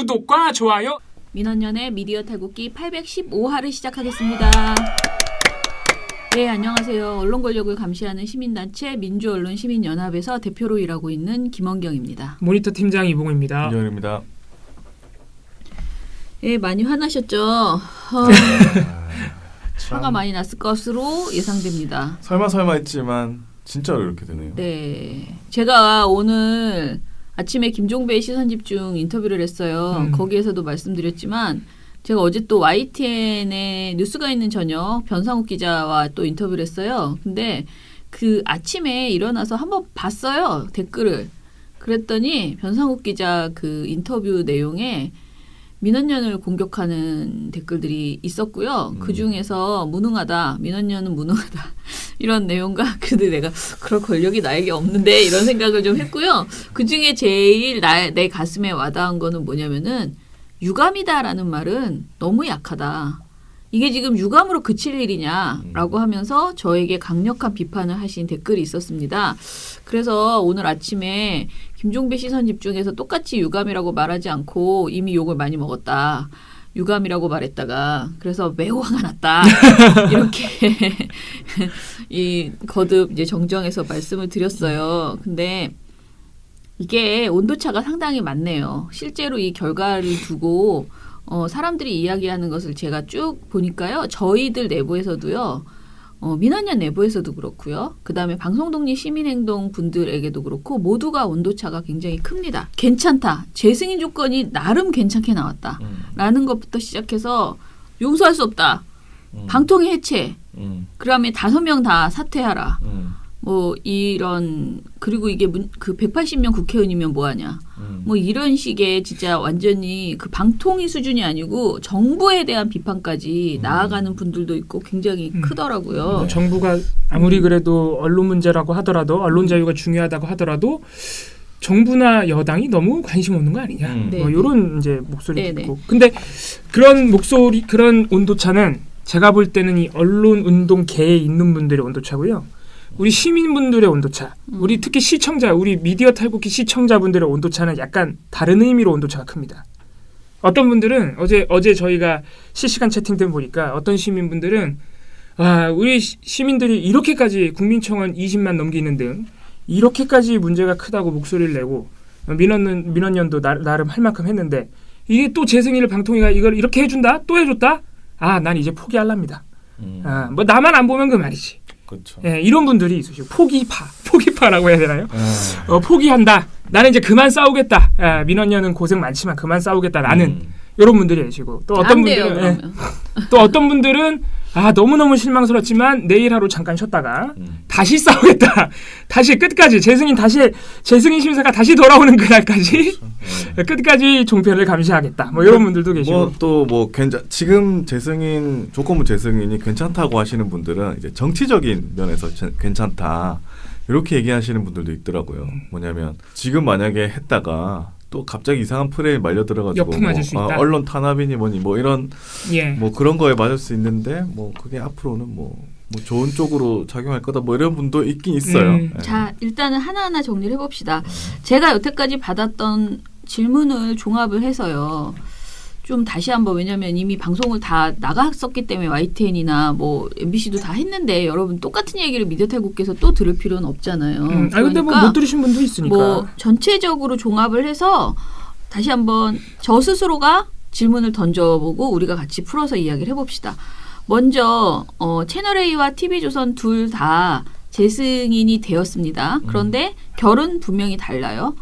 구독과 좋아요. 민원연의 미디어 탈곡기 815화를 시작하겠습니다. 네, 안녕하세요. 언론 권력을 감시하는 시민단체 민주언론시민연합에서 대표로 일하고 있는 김원경입니다. 모니터 팀장 이봉우입니다. 김정일입니다. 네, 많이 화나셨죠? 화가 많이 났을 것으로 예상됩니다. 설마 했지만 진짜로 이렇게 되네요. 네, 제가 오늘 아침에 김종배의 시선집중 인터뷰를 했어요. 거기에서도 말씀드렸지만 제가 어제 또 YTN에 뉴스가 있는 저녁 변상욱 기자와 또 인터뷰를 했어요. 근데 그 아침에 일어나서 한번 봤어요. 댓글을. 그랬더니 변상욱 기자 그 인터뷰 내용에 민원연을 공격하는 댓글들이 있었고요. 그중에서 무능하다, 민원연은 무능하다 이런 내용과 근데 내가 그럴 권력이 나에게 없는데 이런 생각을 좀 했고요. 그중에 제일 내 가슴에 와닿은 거는 뭐냐면은 유감이다라는 말은 너무 약하다. 이게 지금 유감으로 그칠 일이냐라고 하면서 저에게 강력한 비판을 하신 댓글이 있었습니다. 그래서 오늘 아침에 김종배 시선 집중에서 똑같이 유감이라고 말하지 않고 이미 욕을 많이 먹었다. 유감이라고 말했다가 그래서 매우 화가 났다. 이렇게 이 거듭 이제 정정해서 말씀을 드렸어요. 근데 이게 온도차가 상당히 많네요. 실제로 이 결과를 두고 사람들이 이야기하는 것을 제가 쭉 보니까요. 저희들 내부에서도요. 민원연 내부에서도 그렇고요. 그다음에 방송독립 시민행동 분들에게도 그렇고 모두가 온도차가 굉장히 큽니다. 괜찮다. 재승인 조건이 나름 괜찮게 나왔다. 라는 것부터 시작해서 용서할 수 없다. 방통위 해체. 그다음에 5명 다 사퇴하라. 뭐 이런 그리고 이게 그 180명 국회의원이면 뭐하냐. 뭐 이런 식의 진짜 완전히 그 방통위 수준이 아니고 정부에 대한 비판까지 나아가는 분들도 있고 굉장히 크더라고요. 정부가 아무리 그래도 언론 문제라고 하더라도 언론 자유가 중요하다고 하더라도 정부나 여당이 너무 관심 없는 거 아니냐. 뭐 이런 이제 목소리 듣고. 근데 그런 목소리 그런 온도차는 제가 볼 때는 이 언론 운동계에 있는 분들의 온도차고요. 우리 시민분들의 온도차, 우리 특히 시청자, 우리 미디어 탈곡기 시청자분들의 온도차는 약간 다른 의미로 온도차가 큽니다. 어떤 분들은 어제 저희가 실시간 채팅들 보니까 어떤 시민분들은 우리 시민들이 이렇게까지 국민청원 20만 넘기는 등 이렇게까지 문제가 크다고 목소리를 내고 민원연도 나름 할 만큼 했는데 이게 또 재승인을 방통위가 이걸 이렇게 해준다? 또 해줬다? 난 이제 포기할랍니다. 뭐 나만 안 보면 그 말이지. 그렇죠. 예, 이런 분들이 있으시고 포기파라고 해야 되나요? 포기한다. 나는 이제 그만 싸우겠다. 민원연은 고생 많지만 그만 싸우겠다. 나는 이런 분들이 계시고 또 어떤 분들은 또 어떤 분들은 너무너무 실망스럽지만 내일 하루 잠깐 쉬었다가 다시 싸우겠다. 다시 끝까지 재승인 심사가 다시 돌아오는 그날까지 그렇죠. 끝까지 종편을 감시하겠다. 뭐 이런 분들도 계시고 지금 조건부 재승인이 괜찮다고 하시는 분들은 이제 정치적인 면에서 괜찮다. 이렇게 얘기하시는 분들도 있더라고요. 뭐냐면 지금 만약에 했다가 또 갑자기 이상한 프레임에 말려 들어가지고 역풍 맞을 수 있다. 언론 탄압이니 뭐니 뭐 이런 뭐 그런 거에 맞을 수 있는데 뭐 그게 앞으로는 뭐 좋은 쪽으로 작용할 거다 뭐 이런 분도 있긴 있어요. 자, 일단은 하나하나 정리를 해봅시다. 제가 여태까지 받았던 질문을 종합을 해서요. 좀 다시 한번 왜냐하면 이미 방송을 다 나갔었기 때문에 YTN이나 뭐 MBC도 다 했는데 여러분 똑같은 얘기를 미디어 탈곡기에서 또 들을 필요는 없잖아요. 근데 뭐 못 들으신 분도 있으니까. 뭐 전체적으로 종합을 해서 다시 한번 저 스스로가 질문을 던져보고 우리가 같이 풀어서 이야기를 해봅시다. 먼저 채널A와 TV조선 둘 다 재승인이 되었습니다. 그런데 결은 분명히 달라요.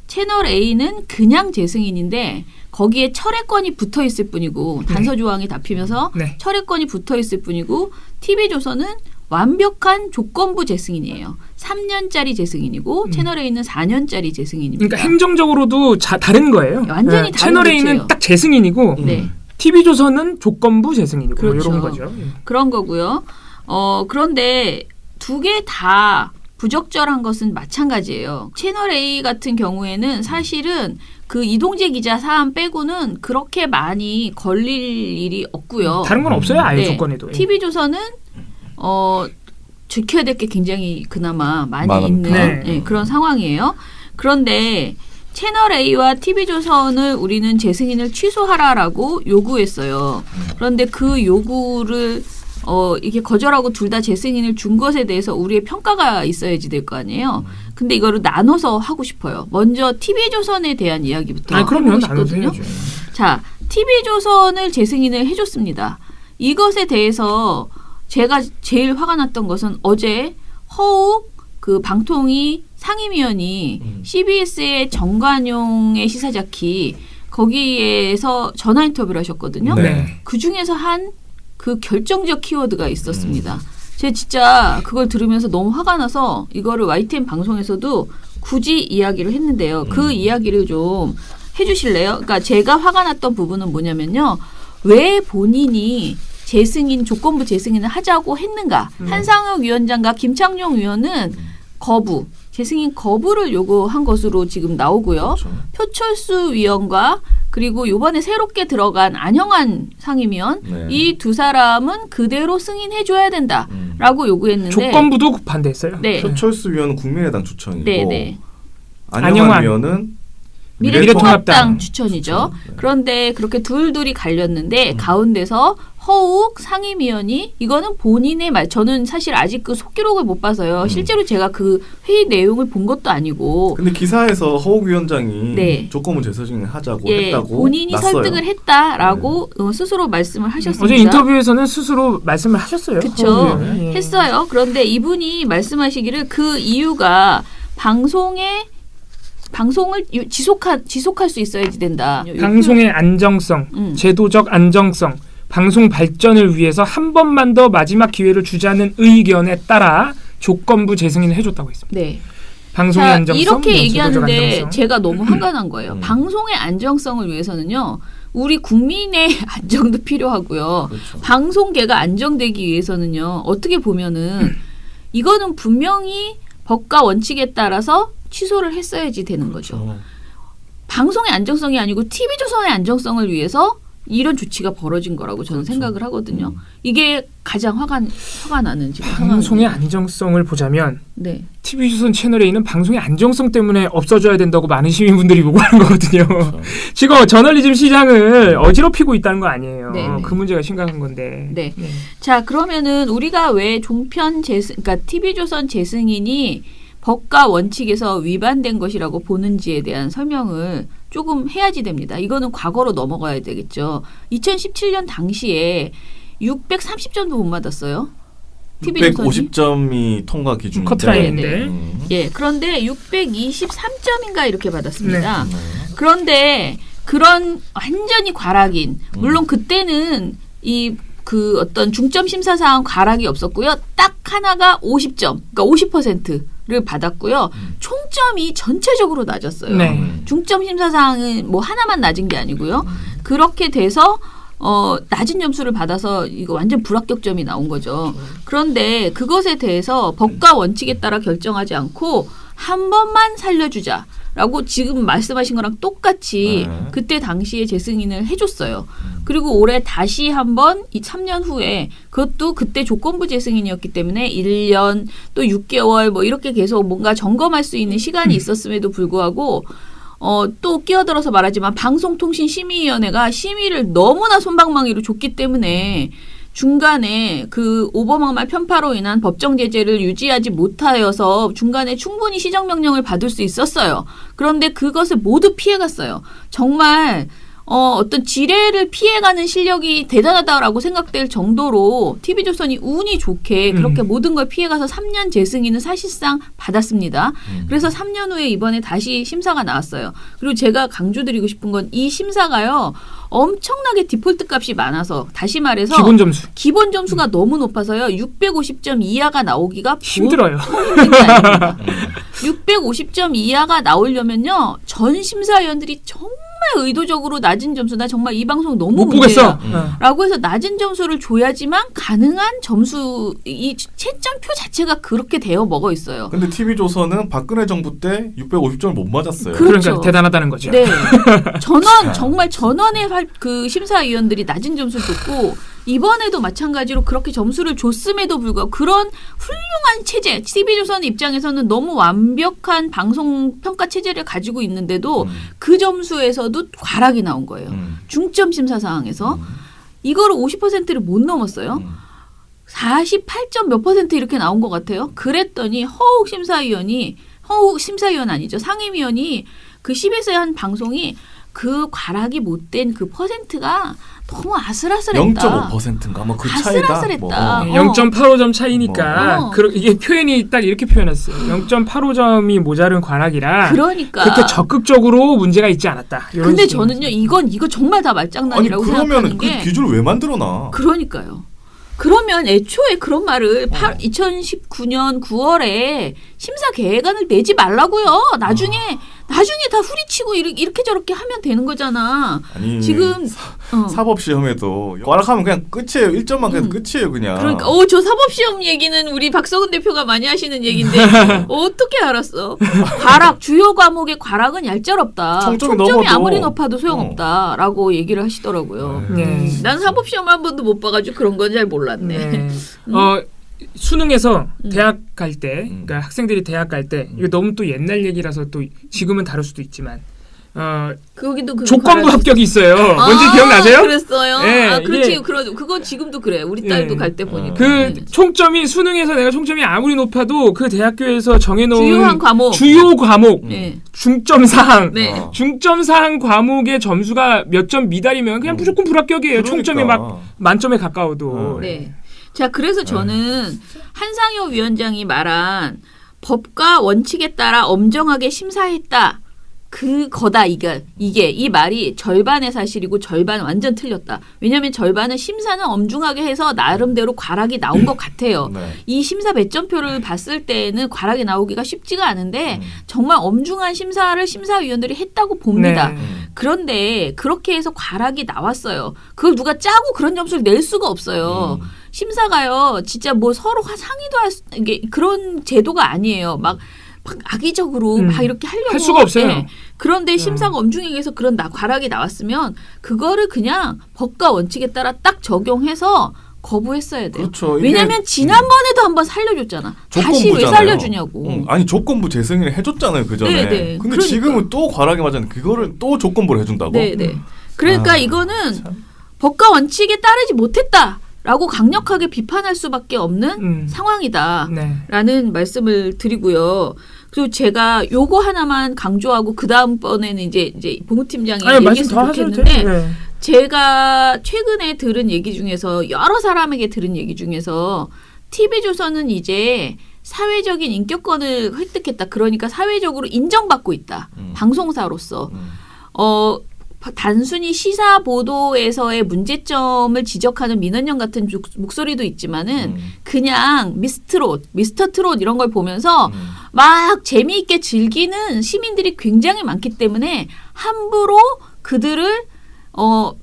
채널A는 그냥 재승인인데 거기에 철회권이 붙어있을 뿐이고 단서조항이 잡히면서 철회권이 붙어있을 뿐이고 TV조선은 완벽한 조건부 재승인이에요. 3년짜리 재승인이고 채널A는 4년짜리 재승인입니다. 그러니까 행정적으로도 다른 거예요. 완전히 다른 채널A는 딱 재승인이고 TV조선은 조건부 재승인이고 그렇죠. 이런 거죠. 그런 거고요. 그런데 두 개 다 부적절한 것은 마찬가지예요. 채널A 같은 경우에는 사실은 그 이동재 기자 사안 빼고는 그렇게 많이 걸릴 일이 없고요. 다른 건 없어요. 아예 조건에도. TV조선은 지켜야 될 게 굉장히 그나마 많이 있는 그런 상황이에요. 그런데 채널 A와 TV조선을 우리는 재승인을 취소하라라고 요구했어요. 그런데 그 요구를 이게 거절하고 둘 다 재승인을 준 것에 대해서 우리의 평가가 있어야지 될 거 아니에요. 근데 이거를 나눠서 하고 싶어요. 먼저 TV조선에 대한 이야기부터 그럼요. 하고 싶거든요. 자, TV조선을 재승인을 해줬습니다. 이것에 대해서 제가 제일 화가 났던 것은 어제 허욱 그 방통위 상임위원이 CBS의 정관용의 시사자키 거기에서 전화 인터뷰를 하셨거든요. 네. 그 중에서 한 그 결정적 키워드가 있었습니다. 제가 진짜 그걸 들으면서 너무 화가 나서 이거를 YTN 방송에서도 굳이 이야기를 했는데요. 그 이야기를 좀 해주실래요? 그러니까 제가 화가 났던 부분은 뭐냐면요. 왜 본인이 재승인 조건부 재승인을 하자고 했는가? 한상혁 위원장과 김창룡 위원은 거부, 재승인 거부를 요구한 것으로 지금 나오고요. 그렇죠. 표철수 위원과 그리고 이번에 새롭게 들어간 안형환 상임위원 네. 이 두 사람은 그대로 승인해줘야 된다라고 요구했는데 조건부도 반대했어요. 네. 표철수 위원은 국민의당 추천이고 네. 안영환 위원은 미래통합당 추천이죠. 추천. 네. 그런데 그렇게 둘이 갈렸는데 가운데서 허욱 상임위원이 이거는 본인의 말 저는 사실 아직 그 속기록을 못 봐서요. 실제로 제가 그 회의 내용을 본 것도 아니고 근데 기사에서 허욱 위원장이 네. 조건부 재승인 하자고 예, 했다고 본인이 났어요. 설득을 했다라고 스스로 말씀을 하셨습니다. 어제 인터뷰에서는 스스로 말씀을 하셨어요. 그렇죠. 예. 했어요. 그런데 이분이 말씀하시기를 그 이유가 방송을 지속할 수 있어야지 된다. 방송의 안정성, 제도적 안정성, 방송 발전을 위해서 한 번만 더 마지막 기회를 주자는 의견에 따라 조건부 재승인을 해줬다고 했습니다. 네. 방송의 자, 안정성, 이렇게 제도적 얘기하는데 안정성. 제가 너무 화가 난 거예요. 방송의 안정성을 위해서는요. 우리 국민의 안정도 필요하고요. 그렇죠. 방송계가 안정되기 위해서는요. 어떻게 보면은 이거는 분명히 법과 원칙에 따라서 취소를 했어야지 되는 거죠. 방송의 안정성이 아니고 TV조선의 안정성을 위해서 이런 조치가 벌어진 거라고 저는 생각을 하거든요. 이게 가장 화가 나는 지금 방송의 상황이에요. 안정성을 보자면 네. TV조선 채널A는 방송의 안정성 때문에 없어져야 된다고 많은 시민분들이 요구하는 거거든요. 그렇죠. 지금 저널리즘 시장을 어지럽히고 있다는 거 아니에요. 네, 네. 그 문제가 심각한 건데. 네. 자, 그러면은 우리가 왜 그러니까 TV조선 재승인이 법과 원칙에서 위반된 것이라고 보는지에 대한 설명을 조금 해야지 됩니다. 이거는 과거로 넘어가야 되겠죠. 2017년 당시에 630점도 못 받았어요. TV조선이. 650점이 통과 기준인데 커트라인인데. 예, 그런데 623점인가 이렇게 받았습니다. 네. 그런데 그런 완전히 과락인 물론 그때는 그 어떤 중점 심사 사항 과락이 없었고요. 딱 하나가 50점, 그러니까 50%를 받았고요. 총점이 전체적으로 낮았어요. 네. 중점 심사 사항은 뭐 하나만 낮은 게 아니고요. 그렇게 돼서 낮은 점수를 받아서 이거 완전 불합격점이 나온 거죠. 그런데 그것에 대해서 법과 원칙에 따라 결정하지 않고 한 번만 살려주자라고 지금 말씀하신 거랑 똑같이 그때 당시에 재승인을 해줬어요. 그리고 올해 다시 한번 이 3년 후에 그것도 그때 조건부 재승인이었기 때문에 1년 또 6개월 뭐 이렇게 계속 뭔가 점검할 수 있는 시간이 있었음에도 불구하고 또 끼어들어서 말하지만 방송통신심의위원회가 심의를 너무나 솜방망이로 줬기 때문에 중간에 그 오버막말 편파로 인한 법정 제재를 유지하지 못하여서 중간에 충분히 시정명령을 받을 수 있었어요. 그런데 그것을 모두 피해갔어요. 정말 어떤 지뢰를 피해가는 실력이 대단하다라고 생각될 정도로 TV조선이 운이 좋게 그렇게 모든 걸 피해가서 3년 재승인을 사실상 받았습니다. 그래서 3년 후에 이번에 다시 심사가 나왔어요. 그리고 제가 강조드리고 싶은 건 이 심사가요. 엄청나게 디폴트 값이 많아서 다시 말해서 기본 점수가 너무 높아서요. 650점 이하가 나오기가 힘들어요. 650점 이하가 나오려면요. 전 심사위원들이 정말 의도적으로 낮은 점수 나 정말 이 방송 너무 못 보겠어 라고 해서 낮은 점수를 줘야지만 가능한 점수 이 채점표 자체가 그렇게 되어 먹어 있어요. 근데 TV조선은 박근혜 정부 때 650점을 못 맞았어요. 그렇죠. 그러니까 대단하다는 거죠. 네. 정말 전원의 그 심사위원들이 낮은 점수를 줬고 이번에도 마찬가지로 그렇게 점수를 줬음에도 불구하고 그런 훌륭한 체제, TV조선 입장에서는 너무 완벽한 방송 평가 체제를 가지고 있는데도 그 점수에서도 과락이 나온 거예요. 중점 심사 사항에서. 이거를 50%를 못 넘었어요. 48점 몇 % 이렇게 나온 것 같아요. 그랬더니 허욱 심사위원 아니죠. 상임위원이 그 CBS의 한 방송이 그 과락이 못된 그 퍼센트가 너무 아슬아슬했다. 0.5%인가 뭐 그 차이다. 아슬아슬했다. 0.85점 차이니까 이게 표현이 딱 이렇게 표현했어요. 0.85점이 모자른 과락이라 그러니까 그렇게 적극적으로 문제가 있지 않았다. 근데 저는요 이거 정말 다 말장난이라고 생각하는 게 그 기준을 왜 만들어놔? 그러니까요. 그러면 애초에 그런 말을 2019년 9월에 심사 계획안을 내지 말라고요. 나중에 다 후리치고 이렇게 저렇게 하면 되는 거잖아. 아니, 지금 사법시험에도 과락하면 그냥 끝이에요. 1점만 그냥 끝이에요. 그냥. 그러니까 저 사법시험 얘기는 우리 박성은 대표가 많이 하시는 얘기인데 어떻게 알았어? 주요 과목의 과락은 얄짤없다. 총점이 아무리 높아도 소용없다라고 얘기를 하시더라고요. 난 사법시험 한 번도 못 봐가지고 그런 건 잘 몰랐네. 수능에서 대학 갈 때, 그러니까 학생들이 대학 갈 때 이거 너무 또 옛날 얘기라서 또 지금은 다를 수도 있지만 거기도 조건부 합격이 있어요. 뭔지 기억나세요? 그랬어요. 네, 그렇지. 그거 지금도 그래. 우리 딸도 갈 때 보니까. 그 총점이 수능에서 내가 총점이 아무리 높아도 그 대학교에서 정해놓은 주요 과목 중점 사항, 중점 사항 과목의 점수가 몇 점 미달이면 그냥 무조건 불합격이에요. 그러니까. 총점이 막 만점에 가까워도. 네. 자, 그래서 저는 한상효 위원장이 말한 법과 원칙에 따라 엄정하게 심사했다. 그거다 이게 이 말이 절반의 사실이고 절반 완전 틀렸다. 왜냐하면 절반은 심사는 엄중하게 해서 나름대로 과락이 나온 것 같아요. 이 심사 배점표를 봤을 때는 과락이 나오기가 쉽지가 않은데 정말 엄중한 심사를 심사위원들이 했다고 봅니다. 그런데 그렇게 해서 과락이 나왔어요. 그걸 누가 짜고 그런 점수를 낼 수가 없어요. 심사가요 진짜 뭐 서로 상의도 이게 그런 제도가 아니에요. 막 악의적으로 막 이렇게 하려고 할 수가 없어요. 네. 그런데 심사가 엄중하게 해서 그런 과락이 나왔으면 그거를 그냥 법과 원칙에 따라 딱 적용해서 거부했어야 돼요. 그렇죠. 왜냐하면 지난번에도 한번 살려줬잖아. 다시 왜 살려주냐고. 아니 조건부 재승인을 해줬잖아요 그 전에. 네네. 근데 그러니까. 지금은 또 과락이 맞았는데 그거를 또 조건부를 해준다고? 네네. 그러니까 이거는 법과 원칙에 따르지 못했다. 라고 강력하게 비판할 수밖에 없는 상황이다라는 말씀을 드리고요. 그리고 제가 요거 하나만 강조하고 그 다음번에는 이제 봉우팀장이 얘기했으면 좋겠는데 제가 최근에 들은 얘기 중에서 여러 사람에게 들은 얘기 중에서 TV조선은 이제 사회적인 인격권을 획득했다. 그러니까 사회적으로 인정받고 있다. 방송사로서. 단순히 시사 보도에서의 문제점을 지적하는 민원연 같은 목소리도 있지만은 그냥 미스터 트롯 이런 걸 보면서 막 재미있게 즐기는 시민들이 굉장히 많기 때문에 함부로 그들을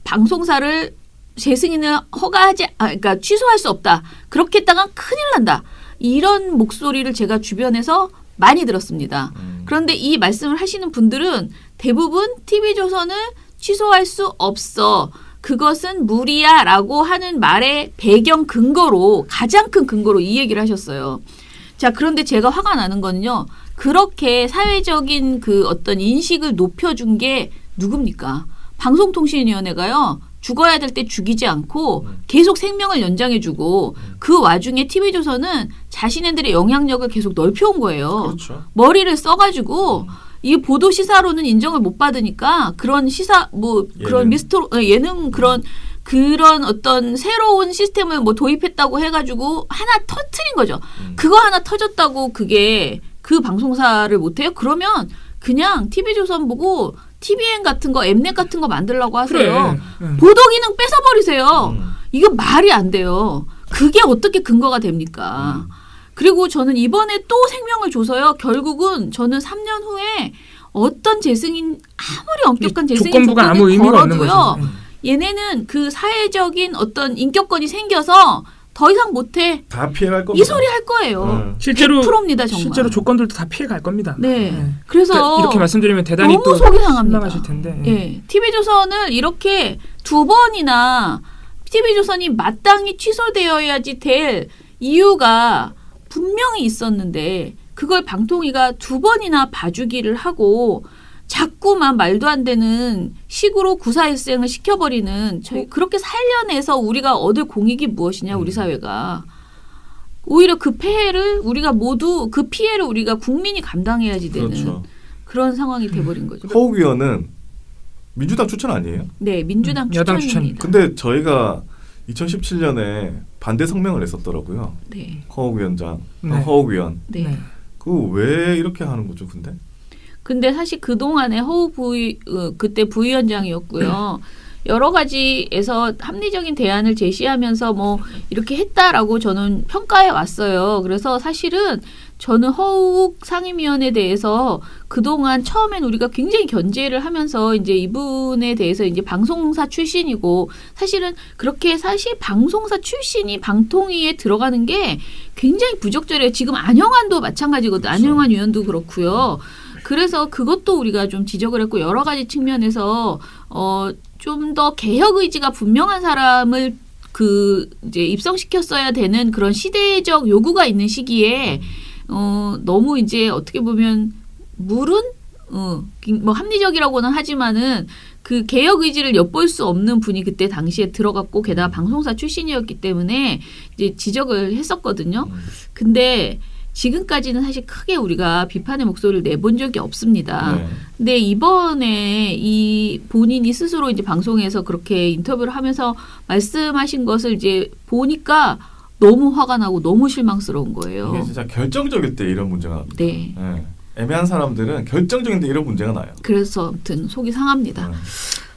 방송사를 재승인을 그러니까 취소할 수 없다. 그렇게 했다간 큰일 난다. 이런 목소리를 제가 주변에서 많이 들었습니다. 그런데 이 말씀을 하시는 분들은 대부분 TV조선을 취소할 수 없어. 그것은 무리야라고 하는 말의 배경 근거로 가장 큰 근거로 이 얘기를 하셨어요. 자, 그런데 제가 화가 나는 거는요. 그렇게 사회적인 그 어떤 인식을 높여준 게 누굽니까? 방송통신위원회가요. 죽어야 될 때 죽이지 않고 계속 생명을 연장해주고 그 와중에 TV조선은 자신네들의 영향력을 계속 넓혀온 거예요. 그렇죠. 머리를 써가지고 이 보도 시사로는 인정을 못 받으니까 그런 시사 그런 예능 그런 어떤 새로운 시스템을 도입했다고 해가지고 하나 터트린 거죠. 그거 하나 터졌다고 그게 그 방송사를 못해요? 그러면 그냥 TV조선 보고 TVN 같은 거, 엠넷 같은 거 만들라고 하세요. 그래. 보도 기능 뺏어버리세요. 이거 말이 안 돼요. 그게 어떻게 근거가 됩니까? 그리고 저는 이번에 또 생명을 줘서요. 결국은 저는 3년 후에 어떤 재승인 아무리 엄격한 재승인 조건부가 아무 의미가 없는 거죠. 얘네는 그 사회적인 어떤 인격권이 생겨서 더 이상 못해. 다 피해갈 겁니다. 이 소리 할 거예요. 실제로 100%입니다, 정말. 실제로 조건들도 다 피해갈 겁니다. 네. 그래서 이렇게 말씀드리면 대단히 너무 속이 상합니다. 실망하실 텐데. 네. TV조선을 이렇게 2번이나 TV조선이 마땅히 취소되어야지 될 이유가 분명히 있었는데 그걸 방통위가 2번이나 봐주기를 하고 자꾸만 말도 안 되는 식으로 구사일생을 시켜버리는 저희 그렇게 살려내서 우리가 얻을 공익이 무엇이냐 우리 사회가. 오히려 그 폐해를 우리가 모두 그 피해를 우리가 국민이 감당해야지 되는 그렇죠. 그런 상황이 돼버린 거죠. 허욱 의원은 민주당 추천 아니에요? 네, 민주당 여당 추천입니다. 근데 저희가 2017년에 반대 성명을 냈었더라고요. 네. 허욱 위원장, 네. 허욱 의원. 네. 그 왜 이렇게 하는 거죠, 근데? 근데 사실 그동안에 허욱 그때 부위원장이었고요. 여러 가지에서 합리적인 대안을 제시하면서 뭐 이렇게 했다라고 저는 평가해 왔어요. 그래서 사실은 저는 허욱 상임위원에 대해서 그동안 처음엔 우리가 굉장히 견제를 하면서 이제 이분에 대해서 이제 방송사 출신이고 사실은 그렇게 사실 방송사 출신이 방통위에 들어가는 게 굉장히 부적절해요. 지금 안영환도 마찬가지거든요. 그렇죠. 안영환 의원도 그렇고요. 그래서 그것도 우리가 좀 지적을 했고 여러 가지 측면에서 좀 더 개혁 의지가 분명한 사람을 이제 입성시켰어야 되는 그런 시대적 요구가 있는 시기에 너무 이제 어떻게 보면 물은 뭐 합리적이라고는 하지만은 그 개혁 의지를 엿볼 수 없는 분이 그때 당시에 들어갔고 게다가 방송사 출신이었기 때문에 이제 지적을 했었거든요. 근데 지금까지는 사실 크게 우리가 비판의 목소리를 내본 적이 없습니다. 네. 근데 이번에 이 본인이 스스로 이제 방송에서 그렇게 인터뷰를 하면서 말씀하신 것을 이제 보니까 너무 화가 나고 너무 실망스러운 거예요. 이게 진짜 결정적일 때 이런 문제가 납니다. 네. 네. 애매한 사람들은 결정적인 때 이런 문제가 나요. 그래서 아무튼 속이 상합니다. 네.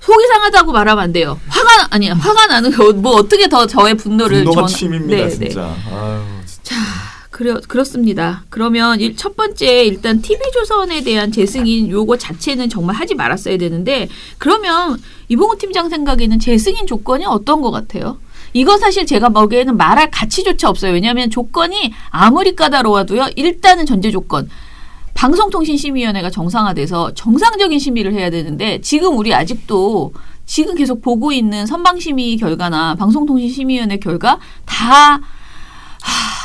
속이 상하다고 말하면 안 돼요. 화가 나는 거 뭐 어떻게 더 저의 분노를 분노가 침입니다, 네, 진짜. 네. 아유, 자, 그렇습니다. 그러면 첫 번째 일단 TV조선에 대한 재승인 요거 자체는 정말 하지 말았어야 되는데 그러면 이봉우 팀장 생각에는 재승인 조건이 어떤 것 같아요? 이거 사실 제가 보기에는 말할 가치조차 없어요. 왜냐하면 조건이 아무리 까다로워도요. 일단은 전제 조건. 방송통신심의위원회가 정상화돼서 정상적인 심의를 해야 되는데 지금 우리 아직도 지금 계속 보고 있는 선방심의 결과나 방송통신심의위원회 결과 다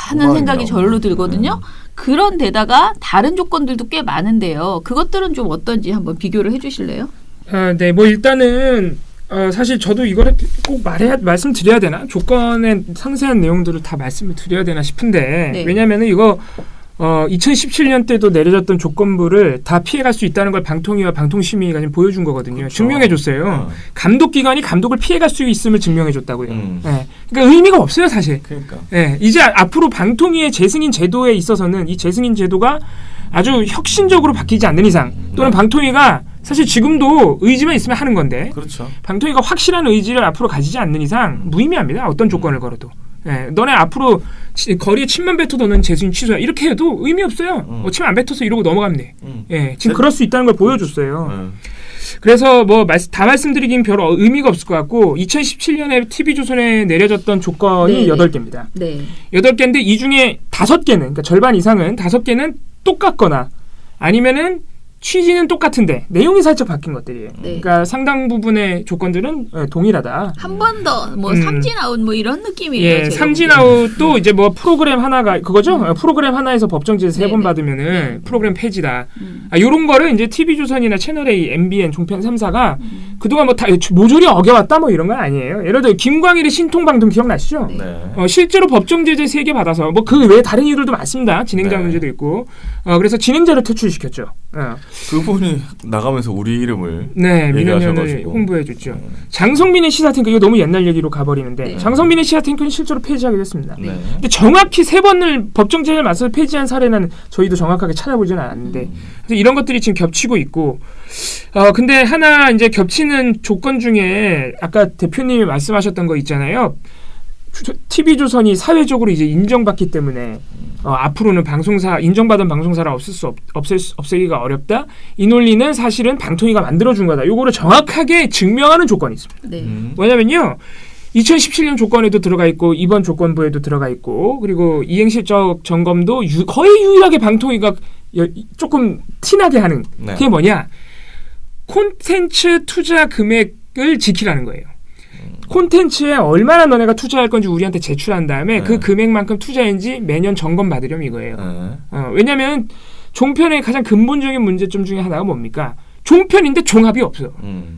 하는 생각이 절로 들거든요. 그런 데다가 다른 조건들도 꽤 많은데요. 그것들은 좀 어떤지 한번 비교를 해주실래요? 네, 뭐 일단은 사실 저도 이거를 꼭 말씀드려야 되나? 조건의 상세한 내용들을 다 말씀을 드려야 되나 싶은데 네. 왜냐면은 이거 2017년 때도 내려졌던 조건부를 다 피해갈 수 있다는 걸 방통위와 방통심의가 지금 보여준 거거든요. 그렇죠. 증명해줬어요. 감독기관이 감독을 피해갈 수 있음을 증명해줬다고요. 네. 그러니까 의미가 없어요, 사실. 그러니까. 네. 이제 앞으로 방통위의 재승인 제도에 있어서는 이 재승인 제도가 아주 혁신적으로 바뀌지 않는 이상 또는 방통위가 사실 지금도 의지만 있으면 하는 건데 그렇죠. 방통위가 확실한 의지를 앞으로 가지지 않는 이상 무의미합니다. 어떤 조건을 걸어도. 네, 너네 앞으로 거리에 침만 뱉어 너는 재승인 취소야. 이렇게 해도 의미 없어요. 침 안 뱉어서 이러고 넘어가면 돼. 예, 지금 그럴 수 있다는 걸 보여줬어요. 그래서 뭐 다 말씀드리긴 별 의미가 없을 것 같고 2017년에 TV조선에 내려졌던 조건이 8개입니다. 네. 8개인데 이 중에 5개는 그러니까 절반 이상은 5개는 똑같거나 아니면은 취지는 똑같은데 내용이 살짝 바뀐 것들이에요. 네. 그러니까 상당 부분의 조건들은 동일하다. 한 번 더 뭐 삼진아웃 뭐 이런 느낌이에요. 예, 삼진아웃도 이제 뭐 프로그램 하나가 그거죠. 프로그램 하나에서 법정지에서 3번 받으면은 프로그램 폐지다. 요런 거를 이제 TV조선이나 채널A, MBN, 종편 3사가 그동안 뭐 다 모조리 어겨왔다 뭐 이런 건 아니에요. 예를 들어 김광일의 신통방송 기억나시죠? 네. 실제로 법정 제재 3개 받아서 뭐 그 외에 다른 이유들도 많습니다. 진행자 네. 문제도 있고. 그래서 진행자를 퇴출시켰죠. 그분이 나가면서 우리 이름을 네, 민원연을 얘기하셔가지고. 홍보해줬죠. 장성민의 시사탱크 이거 너무 옛날 얘기로 가버리는데 네. 장성민의 시사탱크는 실제로 폐지하게 됐습니다. 네. 근데 정확히 3번을 법정 제재를 맞서 폐지한 사례는 저희도 정확하게 찾아보지는 않았는데 그래서 이런 것들이 지금 겹치고 있고 근데 하나 이제 겹치는 조건 중에 아까 대표님이 말씀하셨던 거 있잖아요. TV조선이 사회적으로 이제 인정받기 때문에 앞으로는 방송사 인정받은 방송사를 없애기가 어렵다. 이 논리는 사실은 방통위가 만들어준 거다. 요거를 정확하게 증명하는 조건이 있습니다. 네. 뭐냐면요. 2017년 조건에도 들어가 있고 이번 조건부에도 들어가 있고 그리고 이행실적 점검도 거의 유일하게 방통위가 조금 티나게 하는 네. 그게 뭐냐. 콘텐츠 투자 금액을 지키라는 거예요. 콘텐츠에 얼마나 너네가 투자할 건지 우리한테 제출한 다음에 그 금액만큼 투자했는지 매년 점검 받으렴 이거예요. 왜냐하면 종편의 가장 근본적인 문제점 중에 하나가 뭡니까? 종편인데 종합이 없어.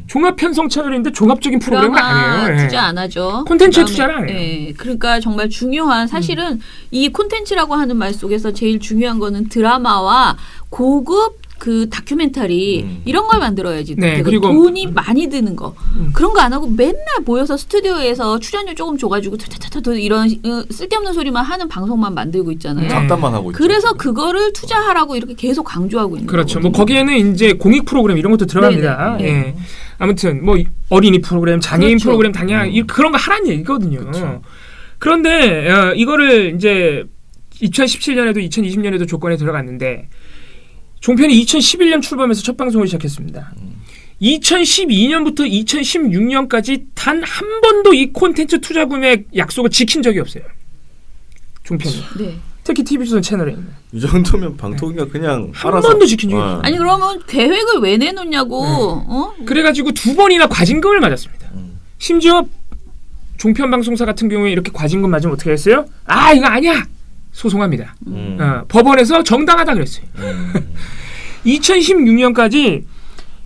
종합 편성 채널인데 종합적인 프로그램은 아니에요. 투자 안 하죠. 콘텐츠에 투자를 안 해요. 예. 그러니까 정말 중요한 사실은 이 콘텐츠라고 하는 말 속에서 제일 중요한 거는 드라마와 고급 그 다큐멘터리 이런 걸 만들어야지. 네, 그리고 돈이 많이 드는 거 그런 거 안 하고 맨날 모여서 스튜디오에서 출연료 조금 줘가지고 이런 쓸데없는 소리만 하는 방송만 만들고 있잖아요. 잡담만 하고 있죠. 그래서 그거를 투자하라고 이렇게 계속 강조하고 있는 그렇죠. 거거든요. 뭐 거기에는 이제 공익 프로그램 이런 것도 들어갑니다. 예. 아무튼 뭐 어린이 프로그램, 장애인 그렇죠. 프로그램 당연 그런 거 하라는 얘기거든요. 그렇죠. 그런데 이거를 이제 2017년에도 2020년에도 조건에 들어갔는데 종편이 2011년 출범해서 첫 방송을 시작했습니다. 2012년부터 2016년까지 단 한 번도 이 콘텐츠 투자 금액 약속을 지킨 적이 없어요. 종편이. 네. 특히 TV조선 채널에 있는. 이 정도면 방통위가 그냥 한 알아서 번도 지킨 적이 없어요. 아니 그러면 계획을 왜 내놓냐고. 그래가지고 2번이나 과징금을 맞았습니다. 심지어 종편 방송사 같은 경우에 이렇게 과징금 맞으면 어떻게 했어요? 아 이거 아니야. 소송합니다. 법원에서 정당하다 그랬어요. 2016년까지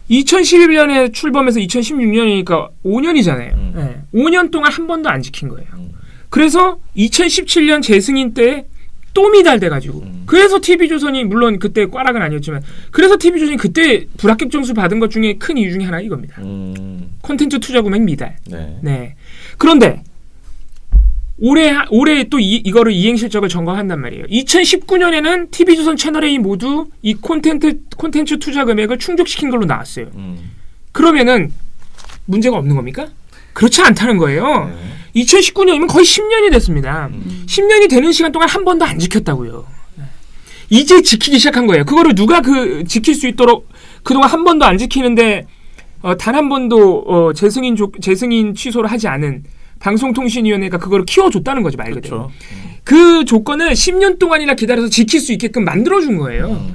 2011년에 출범해서 2016년이니까 5년이잖아요. 5년 동안 한 번도 안 지킨 거예요. 그래서 2017년 재승인 때 또 미달돼가지고 그래서 TV조선이 물론 그때 꽈락은 아니었지만 그래서 TV조선이 그때 불합격 점수 받은 것 중에 큰 이유 중에 하나 이겁니다. 콘텐츠 투자 금액 미달. 네. 그런데 올해 또 이거를 이행 실적을 점검한단 말이에요. 2019년에는 TV조선 채널A 모두 이 콘텐츠 투자 금액을 충족시킨 걸로 나왔어요. 그러면은 문제가 없는 겁니까? 그렇지 않다는 거예요. 2019년이면 거의 10년이 됐습니다. 10년이 되는 시간 동안 한 번도 안 지켰다고요. 이제 지키기 시작한 거예요. 그거를 누가 지킬 수 있도록 그동안 한 번도 안 지키는데 단 한 번도 재승인 취소를 하지 않은 방송통신위원회가 그거를 키워줬다는 거죠, 말 그대로. 그렇죠. 그 조건을 10년 동안이나 기다려서 지킬 수 있게끔 만들어준 거예요.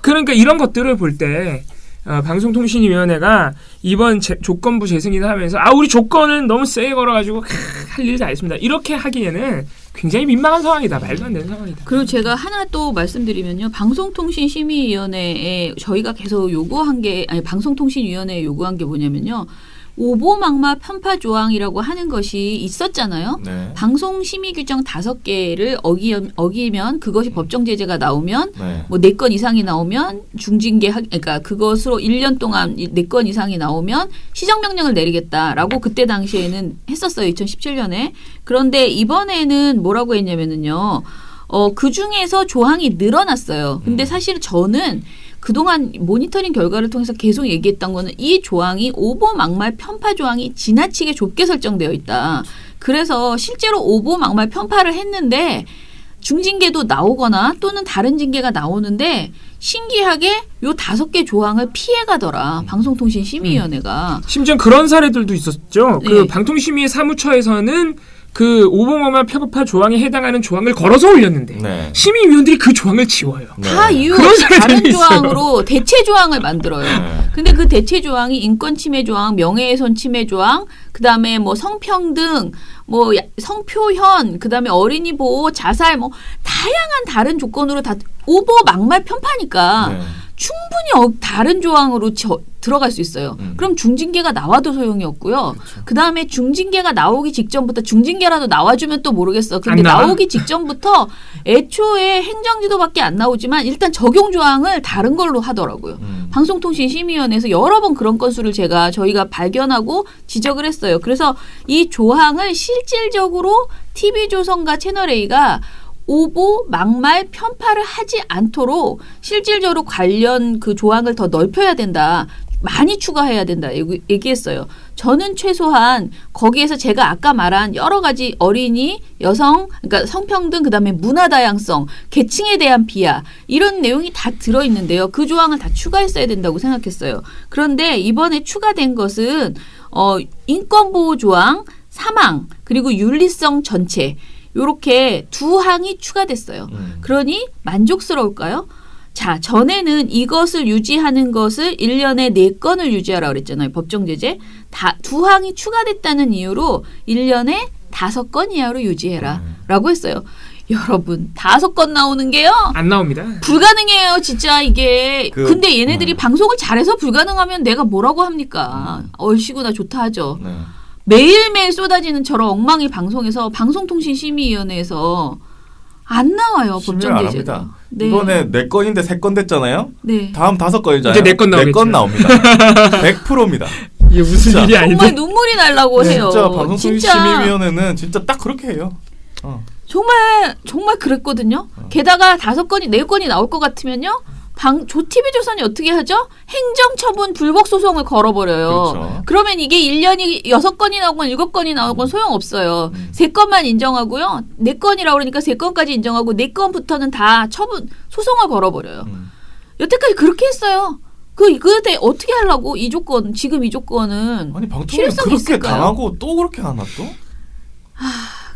그러니까 이런 것들을 볼 때 방송통신위원회가 이번 조건부 재승인을 하면서 우리 조건은 너무 세게 걸어가지고 할 일 다 했습니다. 이렇게 하기에는 굉장히 민망한 상황이다. 말도 안 되는 상황이다. 그리고 제가 하나 또 말씀드리면요. 방송통신심의위원회에 저희가 계속 방송통신위원회에 요구한 게 뭐냐면요. 오보막마 편파 조항이라고 하는 것이 있었잖아요. 네. 방송심의 규정 5개를 어기면 그것이 법정 제재가 나오면 네. 뭐 4건 이상이 나오면 그러니까 그것으로 1년 동안 4건 이상이 나오면 시정명령을 내리겠다라고 그때 당시에는 했었어요. 2017년에. 그런데 이번에는 뭐라고 했냐면은요. 그 중에서 조항이 늘어났어요. 근데 사실 저는 그동안 모니터링 결과를 통해서 계속 얘기했던 거는 이 조항이 오보 막말 편파 조항이 지나치게 좁게 설정되어 있다. 그래서 실제로 오보 막말 편파를 했는데 중징계도 나오거나 또는 다른 징계가 나오는데 신기하게 요 5개 조항을 피해가더라. 방송통신심의위원회가. 심지어 그런 사례들도 있었죠. 네. 그 방통심의 사무처에서는 그 오보막말 편파 조항에 해당하는 조항을 걸어서 올렸는데 네. 심의위원들이 그 조항을 지워요. 다 이유 그런 없이 다른 사례들이 조항으로 대체 조항을 만들어요. 네. 근데 그 대체 조항이 인권 침해 조항, 명예훼손 침해 조항, 그다음에 뭐 성평등, 뭐 성표현, 그다음에 어린이 보호, 자살 뭐 다양한 다른 조건으로 다 오보 막말 편파니까 네. 충분히 다른 조항으로 들어갈 수 있어요. 그럼 중징계가 나와도 소용이 없고요. 그렇죠. 그다음에 중징계가 나오기 직전부터 중징계라도 나와주면 또 모르겠어. 근데 안 나와? 나오기 직전부터 애초에 행정지도밖에 안 나오지만 일단 적용 조항을 다른 걸로 하더라고요. 방송통신심의위원회에서 여러 번 그런 건수를 저희가 발견하고 지적을 했어요. 그래서 이 조항을 실질적으로 TV조선과 채널A가 오보, 막말, 편파를 하지 않도록 실질적으로 관련 그 조항을 더 넓혀야 된다. 많이 추가해야 된다. 얘기했어요. 저는 최소한 거기에서 제가 아까 말한 여러 가지 어린이, 여성, 그러니까 성평등, 그다음에 문화 다양성, 계층에 대한 비하 이런 내용이 다 들어있는데요. 그 조항을 다 추가했어야 된다고 생각했어요. 그런데 이번에 추가된 것은 인권보호 조항, 사망, 그리고 윤리성 전체 요렇게 2항이 추가됐어요. 그러니 만족스러울까요? 자, 전에는 이것을 유지하는 것을 1년에 4건을 유지하라고 그랬잖아요. 법정 제재. 두 항이 추가됐다는 이유로 1년에 5건 이하로 유지해라. 라고 했어요. 여러분, 5건 나오는 게요. 안 나옵니다. 불가능해요, 진짜 이게. 근데 얘네들이 방송을 잘해서 불가능하면 내가 뭐라고 합니까? 얼씨구나 좋다 하죠. 네. 매일매일 쏟아지는 저런 엉망이 방송에서 방송통신심의위원회에서 안 나와요. 법정 제재가. 네. 이번에 4건인데 3건 됐잖아요. 네. 다음 5건이잖아요. 이제 4건 나오겠죠. 4건 나옵니다. 100%입니다. 이게 무슨 일이 아닌데. 정말 눈물이 나려고 해요. 진짜 방송통신심의위원회는 진짜 딱 그렇게 해요. 정말 그랬거든요. 게다가 5건이 4건이 나올 것 같으면요. TV조선이 어떻게 하죠? 행정처분 불복 소송을 걸어버려요. 그렇죠. 그러면 이게 1년이 6건이 나오건 7건이 나오건 소용없어요. 3건만 인정하고요. 4건이라고 그러니까 3건까지 인정하고 4건부터는 다 소송을 걸어버려요. 여태까지 그렇게 했어요. 그때 어떻게 하려고 지금 이 조건은 아니 방통위 실효성이 그렇게 있을까요? 당하고 또 그렇게 하나 또?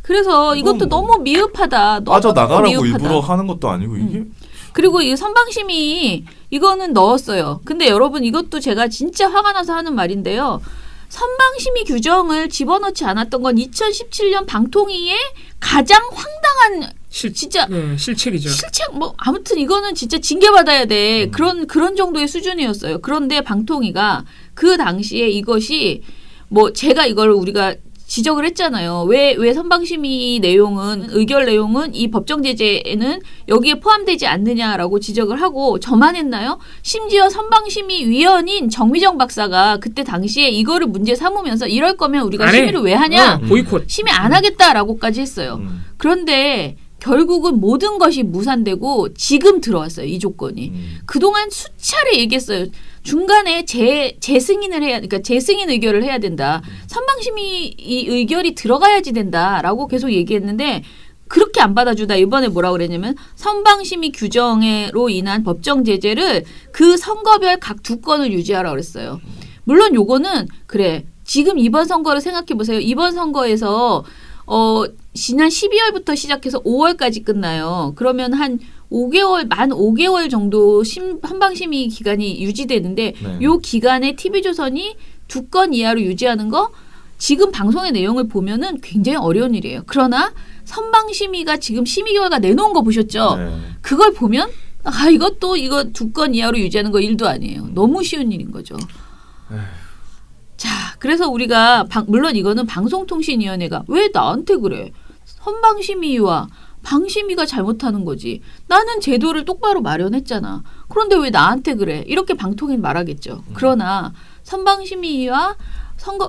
그래서 이것도 너무 미흡하다. 빠져나가라고 미흡하다. 일부러 하는 것도 아니고 이게 그리고 이 선방심이 이거는 넣었어요. 근데 여러분 이것도 제가 진짜 화가 나서 하는 말인데요. 선방심의 규정을 집어넣지 않았던 건 2017년 방통위의 가장 황당한 진짜 실책이죠. 아무튼 이거는 진짜 징계받아야 돼. 그런 정도의 수준이었어요. 그런데 방통위가 그 당시에 이것이 제가 이걸 우리가 지적을 했잖아요. 왜 선방심의 의결 내용은 이 법정 제재에는 여기에 포함되지 않느냐라고 지적을 하고 저만 했나요? 심지어 선방심의 위원인 정미정 박사가 그때 당시에 이거를 문제 삼으면서 이럴 거면 우리가 심의를 왜 하냐? 보이콧. 심의 안 하겠다라고까지 했어요. 그런데 결국은 모든 것이 무산되고 지금 들어왔어요. 이 조건이. 그동안 수차례 얘기했어요. 중간에 재승인을 그러니까 재승인 의결을 해야 된다. 선방심의 의결이 들어가야지 된다라고 계속 얘기했는데 그렇게 안 받아주다 이번에 뭐라고 그랬냐면 선방심의 규정으로 인한 법정 제재를 그 선거별 각 2건을 유지하라고 그랬어요. 물론 요거는 지금 이번 선거를 생각해 보세요. 이번 선거에서 지난 12월부터 시작해서 5월까지 끝나요. 그러면 만 5개월 정도 선방심의 기간이 유지되는데 요 기간에 TV조선이 2건 이하로 유지하는 거 지금 방송의 내용을 보면은 굉장히 어려운 일이에요. 그러나 선방심의가 지금 심의 결과 내놓은 거 보셨죠? 네. 그걸 보면 이거 2건 이하로 유지하는 거 일도 아니에요. 너무 쉬운 일인 거죠. 자, 그래서 우리가 물론 이거는 방송통신위원회가 왜 나한테 그래? 선방심의와 방심위가 잘못하는 거지. 나는 제도를 똑바로 마련했잖아. 그런데 왜 나한테 그래? 이렇게 방통위는 말하겠죠. 그러나 선방심의와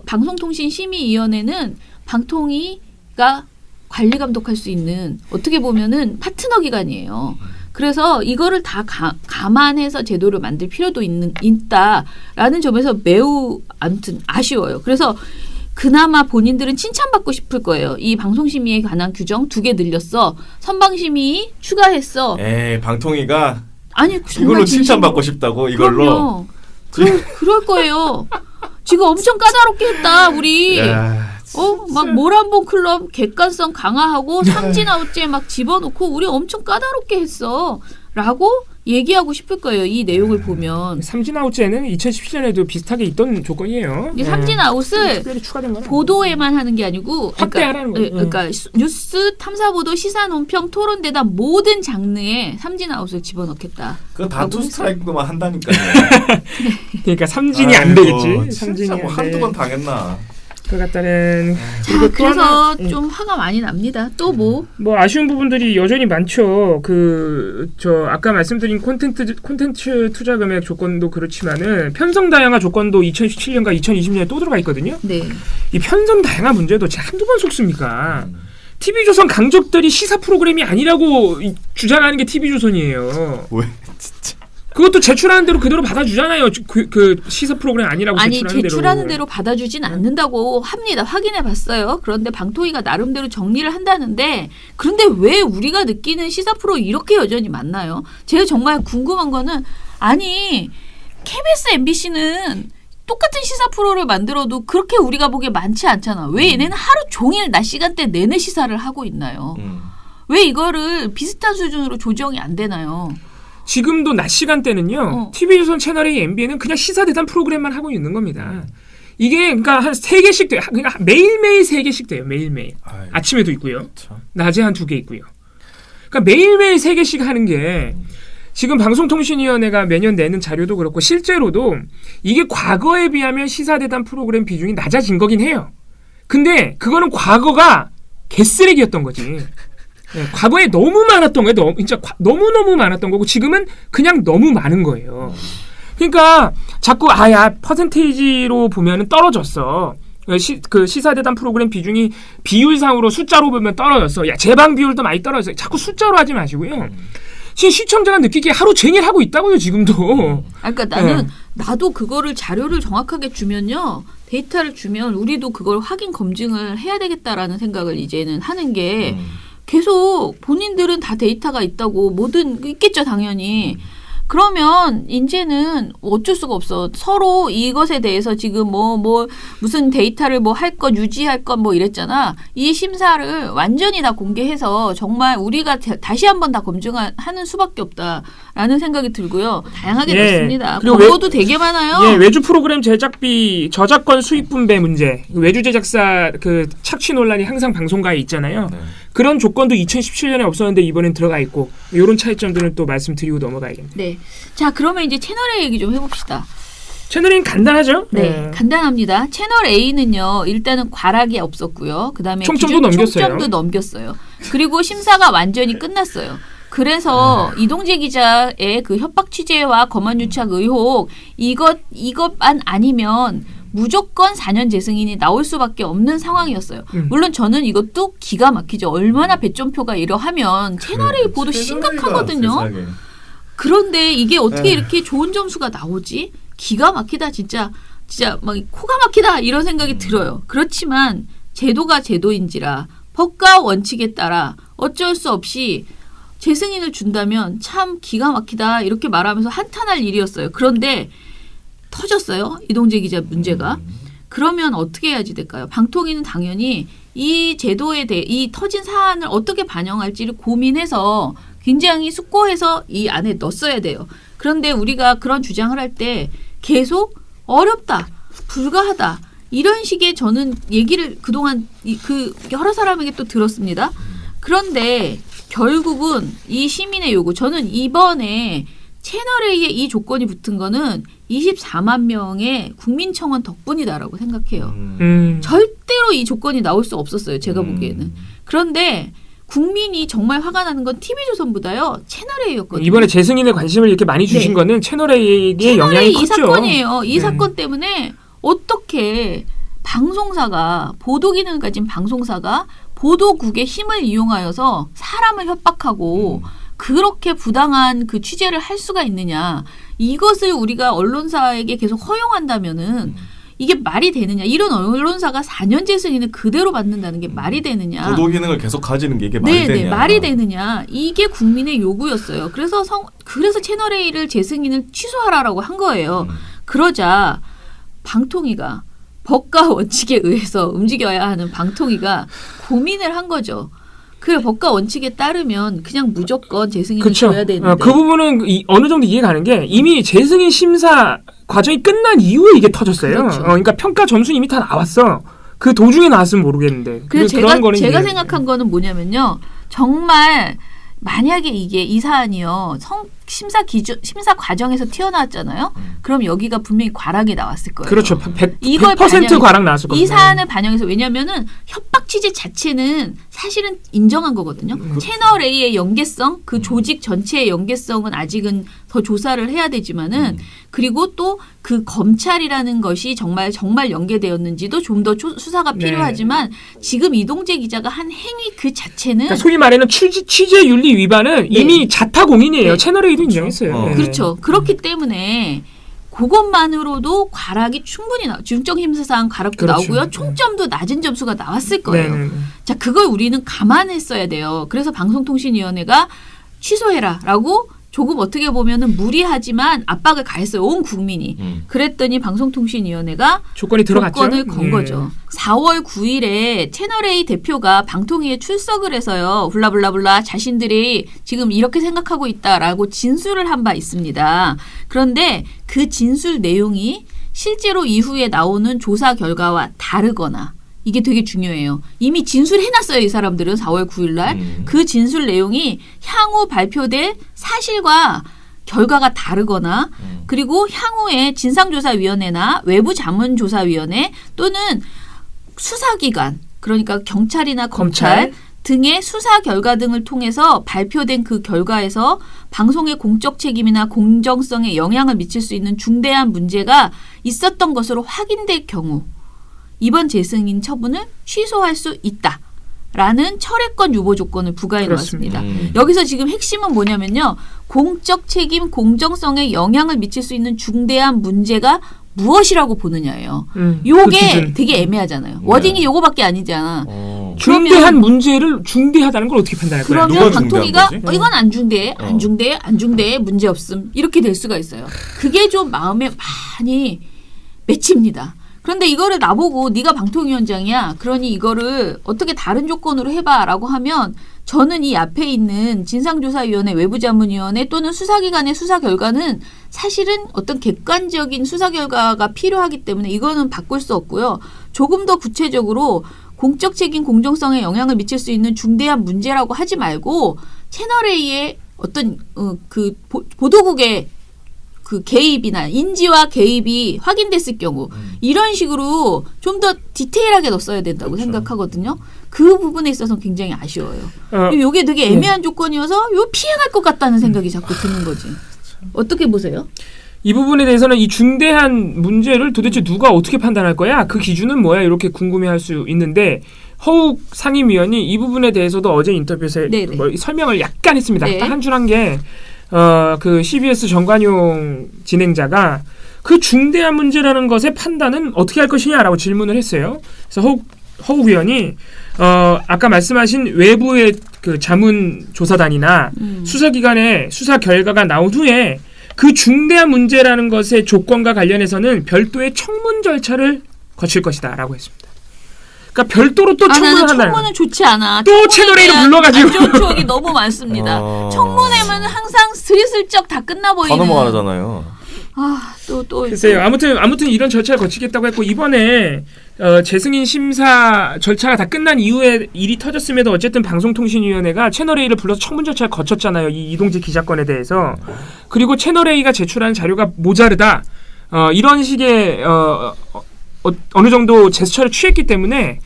방송통신심의위원회는 방통위가 관리 감독할 수 있는 어떻게 보면은 파트너 기관이에요. 그래서 이거를 다 감안해서 제도를 만들 필요도 있다라는 점에서 매우 아무튼 아쉬워요. 그래서 그나마 본인들은 칭찬받고 싶을 거예요. 이 방송심의에 관한 규정 2개 늘렸어. 선방심의 추가했어. 방통위가 이걸로 칭찬받고 싶다고 이걸로. 그럴 거예요. 지금 엄청 까다롭게 했다 우리. 모란봉 클럽 객관성 강화하고 삼진 아웃제 집어넣고 우리 엄청 까다롭게 했어. 라고 얘기하고 싶을 거예요. 이 내용을 보면. 삼진 아웃제는 2017년에도 비슷하게 있던 조건이에요. 이 삼진 아웃을 보도에만 하는 게 아니고 확대하라는 거예요. 그러니까 뉴스, 탐사보도, 시사, 논평, 토론 대다 모든 장르에 삼진 아웃을 집어넣겠다. 그거 다 투 스트라이크만 한다니까요. 그러니까 삼진이 안 되겠지. 삼진이 한두 번 당했나. 그 같다는. 그래서 좀 화가 많이 납니다. 또 뭐 아쉬운 부분들이 여전히 많죠. 아까 말씀드린 콘텐츠 투자 금액 조건도 그렇지만은 편성 다양화 조건도 2017년과 2020년에 또 들어가 있거든요. 네. 이 편성 다양화 문제도 한두 번 속습니까? TV조선 강적들이 시사 프로그램이 아니라고 주장하는 게 TV조선이에요. 왜 진짜? 그것도 제출하는 대로 그대로 받아주잖아요. 그 시사 프로그램 아니라고 제출하는 대로 받아주진 않는다고 합니다. 확인해봤어요. 그런데 방통위가 나름대로 정리를 한다는데 그런데 왜 우리가 느끼는 시사 프로 이렇게 여전히 많나요? 제가 정말 궁금한 거는 KBS, MBC는 똑같은 시사 프로를 만들어도 그렇게 우리가 보기에 많지 않잖아. 왜 얘네는 하루 종일 낮 시간대 내내 시사를 하고 있나요? 왜 이거를 비슷한 수준으로 조정이 안 되나요? 지금도 낮 시간대는요. TV조선 채널A, MBN은 그냥 시사대담 프로그램만 하고 있는 겁니다. 이게 그러니까 한 3개씩 돼요. 그러니까 매일매일 3개씩 돼요. 매일매일. 아침에도 있고요. 참. 낮에 한 2개 있고요. 그러니까 매일매일 3개씩 하는 게 지금 방송통신위원회가 매년 내는 자료도 그렇고 실제로도 이게 과거에 비하면 시사대담 프로그램 비중이 낮아진 거긴 해요. 근데 그거는 과거가 개쓰레기였던 거지. 네, 과거에 너무 많았던 거예요. 진짜 너무너무 많았던 거고 지금은 그냥 너무 많은 거예요. 그러니까 자꾸 퍼센테이지로 보면은 떨어졌어. 그 시사대담 프로그램 비중이 비율상으로 숫자로 보면 떨어졌어. 재방 비율도 많이 떨어졌어요. 자꾸 숫자로 하지 마시고요. 시청자가 느끼기에 하루 종일 하고 있다고요, 지금도. 그러니까 나는 나도 그거를 자료를 정확하게 주면요. 데이터를 주면 우리도 그걸 확인 검증을 해야 되겠다라는 생각을 이제는 하는 게 계속 본인들은 다 데이터가 있다고 뭐든 있겠죠, 당연히. 그러면 이제는 어쩔 수가 없어. 서로 이것에 대해서 지금 무슨 데이터를 할 것 유지할 것 이랬잖아. 이 심사를 완전히 다 공개해서 정말 우리가 다시 한번 다 검증하는 수밖에 없다라는 생각이 들고요. 다양하게 됐습니다. 광고도 되게 많아요. 외주 프로그램 제작비 저작권 수익 분배 문제. 외주 제작사 그 착취 논란이 항상 방송가에 있잖아요. 네. 그런 조건도 2017년에 없었는데 이번엔 들어가 있고 이런 차이점들은 또 말씀드리고 넘어가야겠네요. 네. 자, 그러면 이제 채널A 얘기 좀 해봅시다. 채널A는 간단하죠? 네, 간단합니다. 채널A는요, 일단은 과락이 없었고요. 그 다음에 총점도 넘겼어요. 그리고 심사가 완전히 끝났어요. 그래서 이동재 기자의 그 협박 취재와 검언 유착 의혹 이것만 아니면 무조건 4년 재승인이 나올 수밖에 없는 상황이었어요. 물론 저는 이것도 기가 막히죠. 얼마나 배점표가 이러하면 채널A 보도 심각하거든요. 세상에. 그런데 이게 어떻게 이렇게 좋은 점수가 나오지? 기가 막히다 진짜 막 코가 막히다 이런 생각이 들어요. 그렇지만 제도가 제도인지라 법과 원칙에 따라 어쩔 수 없이 재승인을 준다면 참 기가 막히다 이렇게 말하면서 한탄할 일이었어요. 그런데 터졌어요. 이동재 기자 문제가. 그러면 어떻게 해야지 될까요? 방통위는 당연히 이 제도에 대해 이 터진 사안을 어떻게 반영할지를 고민해서 굉장히 숙고해서 이 안에 넣었어야 돼요. 그런데 우리가 그런 주장을 할 때 계속 어렵다, 불가하다 이런 식의 저는 얘기를 그동안 여러 사람에게 또 들었습니다. 그런데 결국은 이 시민의 요구, 저는 이번에 채널A에 이 조건이 붙은 거는 24만 명의 국민청원 덕분이다라고 생각해요. 절대로 이 조건이 나올 수 없었어요. 제가 보기에는. 그런데 국민이 정말 화가 나는 건 TV조선보다요. 채널A였거든요. 이번에 재승인에 관심을 이렇게 많이 주신 거는 채널A에게 영향이 컸죠. 이 사건이에요. 이 사건 때문에 어떻게 방송사가 보도 기능을 가진 방송사가 보도국의 힘을 이용하여서 사람을 협박하고 그렇게 부당한 그 취재를 할 수가 있느냐. 이것을 우리가 언론사에게 계속 허용한다면은 이게 말이 되느냐. 이런 언론사가 4년제 승인을 그대로 받는다는 게 말이 되느냐. 보도 기능을 계속 가지는 게 이게 말이 되느냐. 네, 말이 되느냐. 이게 국민의 요구였어요. 그래서 채널A를 재승인을 취소하라라고 한 거예요. 그러자 방통위가 법과 원칙에 의해서 움직여야 하는 방통위가 고민을 한 거죠. 그 법과 원칙에 따르면 그냥 무조건 재승인을 줘야 되는데. 그 부분은 어느 정도 이해가 가는 게 이미 재승인 심사 과정이 끝난 이후에 이게 터졌어요. 그렇죠. 그러니까 평가 점수 이미 다 나왔어. 그 도중에 나왔으면 모르겠는데. 그래서 제가 생각한 거는 뭐냐면요. 정말 만약에 이 사안이요. 심사 과정에서 튀어나왔잖아요. 그럼 여기가 분명히 과락이 나왔을 거예요. 그렇죠. 100% 과락 나왔을 겁니다. 이 사안을 반영해서 왜냐하면은 협박 취재 자체는 사실은 인정한 거거든요. 채널A의 연계성, 그 조직 전체의 연계성은 아직은 더 조사를 해야 되지만은 그리고 또 그 검찰이라는 것이 정말 연계되었는지도 좀 더 수사가 필요하지만 지금 이동재 기자가 한 행위 그 자체는 그러니까 소위 말하는 취재윤리 위반은 이미 자타공인이에요. 채널A도 인정했어요. 그렇죠. 그렇기 때문에 그것만으로도 과락이 충분히 중적 힘사상 과락도 나오고요. 총점도 낮은 점수가 나왔을 거예요. 자, 그걸 우리는 감안했어야 돼요. 그래서 방송통신위원회가 취소해라라고 조금 어떻게 보면은 무리하지만 압박을 가했어요. 온 국민이. 그랬더니 방송통신위원회가 조건이 들어갔죠. 조건을 건 거죠. 4월 9일에 채널A 대표가 방통위에 출석을 해서요. 블라블라블라 자신들이 지금 이렇게 생각하고 있다라고 진술을 한 바 있습니다. 그런데 그 진술 내용이 실제로 이후에 나오는 조사 결과와 다르거나 이게 되게 중요해요. 이미 진술해놨어요. 이 사람들은 4월 9일 날. 그 진술 내용이 향후 발표될 사실과 결과가 다르거나 그리고 향후에 진상조사위원회나 외부자문조사위원회 또는 수사기관 그러니까 경찰이나 검찰 등의 수사 결과 등을 통해서 발표된 그 결과에서 방송의 공적 책임이나 공정성에 영향을 미칠 수 있는 중대한 문제가 있었던 것으로 확인될 경우 이번 재승인 처분을 취소할 수 있다라는 철회권 유보 조건을 부과해 놓았습니다. 여기서 지금 핵심은 뭐냐면요. 공적 책임, 공정성에 영향을 미칠 수 있는 중대한 문제가 무엇이라고 보느냐예요. 요게 그 되게 애매하잖아요. 워딩이 요거밖에 아니잖아. 중대한 문제를 중대하다는 걸 어떻게 판단할 거야? 그러면 방통위가 이건 안 중대해, 안 중대해, 문제 없음 이렇게 될 수가 있어요. 그게 좀 마음에 많이 맺힙니다. 그런데 이거를 나보고 네가 방통위원장이야. 그러니 이거를 어떻게 다른 조건으로 해봐라고 하면 저는 이 앞에 있는 진상조사위원회, 외부자문위원회 또는 수사기관의 수사 결과는 사실은 어떤 객관적인 수사 결과가 필요하기 때문에 이거는 바꿀 수 없고요. 조금 더 구체적으로 공적 책임 공정성에 영향을 미칠 수 있는 중대한 문제라고 하지 말고 채널A의 어떤 그 보도국의 그 개입이나 인지와 개입이 확인됐을 경우 이런 식으로 좀 더 디테일하게 넣었어야 된다고 그렇죠. 생각하거든요. 그 부분에 있어서 굉장히 아쉬워요. 이게 되게 애매한 조건이어서 이거 피해갈 것 같다는 생각이 자꾸 드는 거지. 어떻게 보세요? 이 부분에 대해서는 이 중대한 문제를 도대체 누가 어떻게 판단할 거야? 그 기준은 뭐야? 이렇게 궁금해할 수 있는데 허욱 상임위원이 이 부분에 대해서도 어제 인터뷰에서 뭐 설명을 약간 했습니다. 네. 딱 한 줄 한 게 그 CBS 정관용 진행자가 그 중대한 문제라는 것의 판단은 어떻게 할 것이냐라고 질문을 했어요. 그래서 허욱 위원이 아까 말씀하신 외부의 그 자문조사단이나 수사기관의 수사 결과가 나온 후에 그 중대한 문제라는 것의 조건과 관련해서는 별도의 청문 절차를 거칠 것이다라고 했습니다. 그러니까 별도로 또 청문을 한다. 청문은 좋지 않아. 또 채널A로 불러가지고. 안 좋은 추억이 너무 많습니다. 청문회면 항상 스리슬쩍 다 끝나버리는. 다 넘어가잖아요. 또. 글쎄요. 아무튼 이런 절차를 거치겠다고 했고 이번에 재승인 심사 절차가 다 끝난 이후에 일이 터졌음에도 어쨌든 방송통신위원회가 채널A를 불러서 청문 절차를 거쳤잖아요. 이 이동재 기자건에 대해서. 그리고 채널A가 제출한 자료가 모자르다. 이런 식의 어느 정도 제스처를 취했기 때문에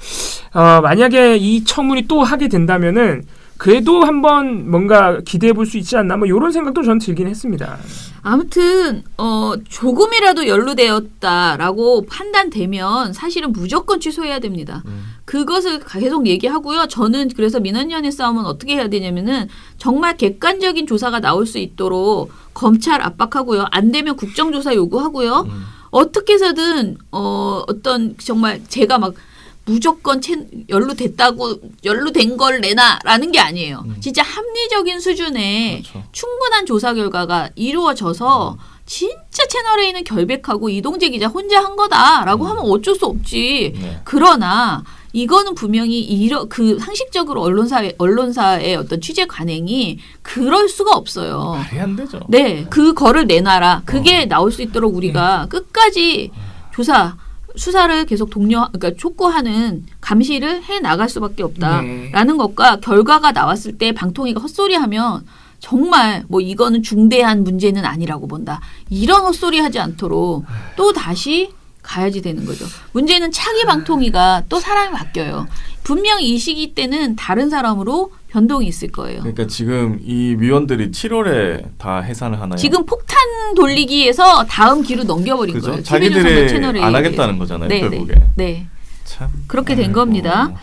만약에 이 청문이 또 하게 된다면은 그래도 한번 뭔가 기대해 볼 수 있지 않나 뭐 이런 생각도 저는 들긴 했습니다. 아무튼 조금이라도 연루되었다라고 판단되면 사실은 무조건 취소해야 됩니다. 그것을 계속 얘기하고요. 저는 그래서 민원연의 싸움은 어떻게 해야 되냐면은 정말 객관적인 조사가 나올 수 있도록 검찰 압박하고요. 안 되면 국정조사 요구하고요. 어떻게 해서든 어떤 정말 제가 막 무조건 연루된 걸 내놔라는 게 아니에요. 진짜 합리적인 수준의 그렇죠. 충분한 조사 결과가 이루어져서 진짜 채널A는 결백하고 이동재 기자 혼자 한 거다라고 하면 어쩔 수 없지. 네. 그러나 이거는 분명히 그 상식적으로 언론사의 어떤 취재 관행이 그럴 수가 없어요. 말이 안 되죠. 네, 그거를 내놔라. 그게 나올 수 있도록 우리가 끝까지 수사를 계속 그러니까 촉구하는 감시를 해 나갈 수밖에 없다라는 것과 결과가 나왔을 때 방통위가 헛소리하면 정말 뭐 이거는 중대한 문제는 아니라고 본다. 이런 헛소리 하지 않도록 또 다시 가야지 되는 거죠. 문제는 차기 방통위가 또 사람이 바뀌어요. 분명히 이 시기 때는 다른 사람으로 변동이 있을 거예요. 그러니까 지금 이 위원들이 7월에 다 해산을 하나요? 지금 폭탄 돌리기에서 다음 기로 넘겨버린 그죠? 거예요. 자기들이 안 하겠다는 거잖아요. 네, 결국에. 네. 참. 그렇게 된 겁니다.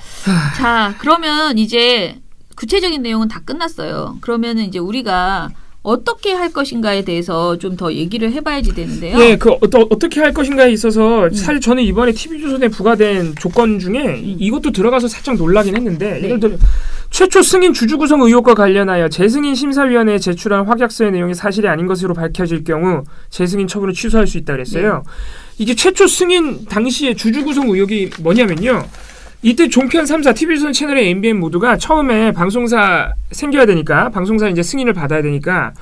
자, 그러면 이제 구체적인 내용은 다 끝났어요. 그러면은 이제 우리가 어떻게 할 것인가에 대해서 좀 더 얘기를 해봐야지 되는데요. 네, 어떻게 할 것인가에 있어서 사실 저는 이번에 TV조선에 부과된 조건 중에 이것도 들어가서 살짝 놀라긴 했는데 예를 들어 최초 승인 주주 구성 의혹과 관련하여 재승인 심사위원회에 제출한 확약서의 내용이 사실이 아닌 것으로 밝혀질 경우 재승인 처분을 취소할 수 있다 그랬어요. 네. 이게 최초 승인 당시에 주주 구성 의혹이 뭐냐면요. 이때 종편 3사, TV조선 채널의 MBN 모두가 처음에 방송사 생겨야 되니까 방송사 이제 승인을 받아야 되니까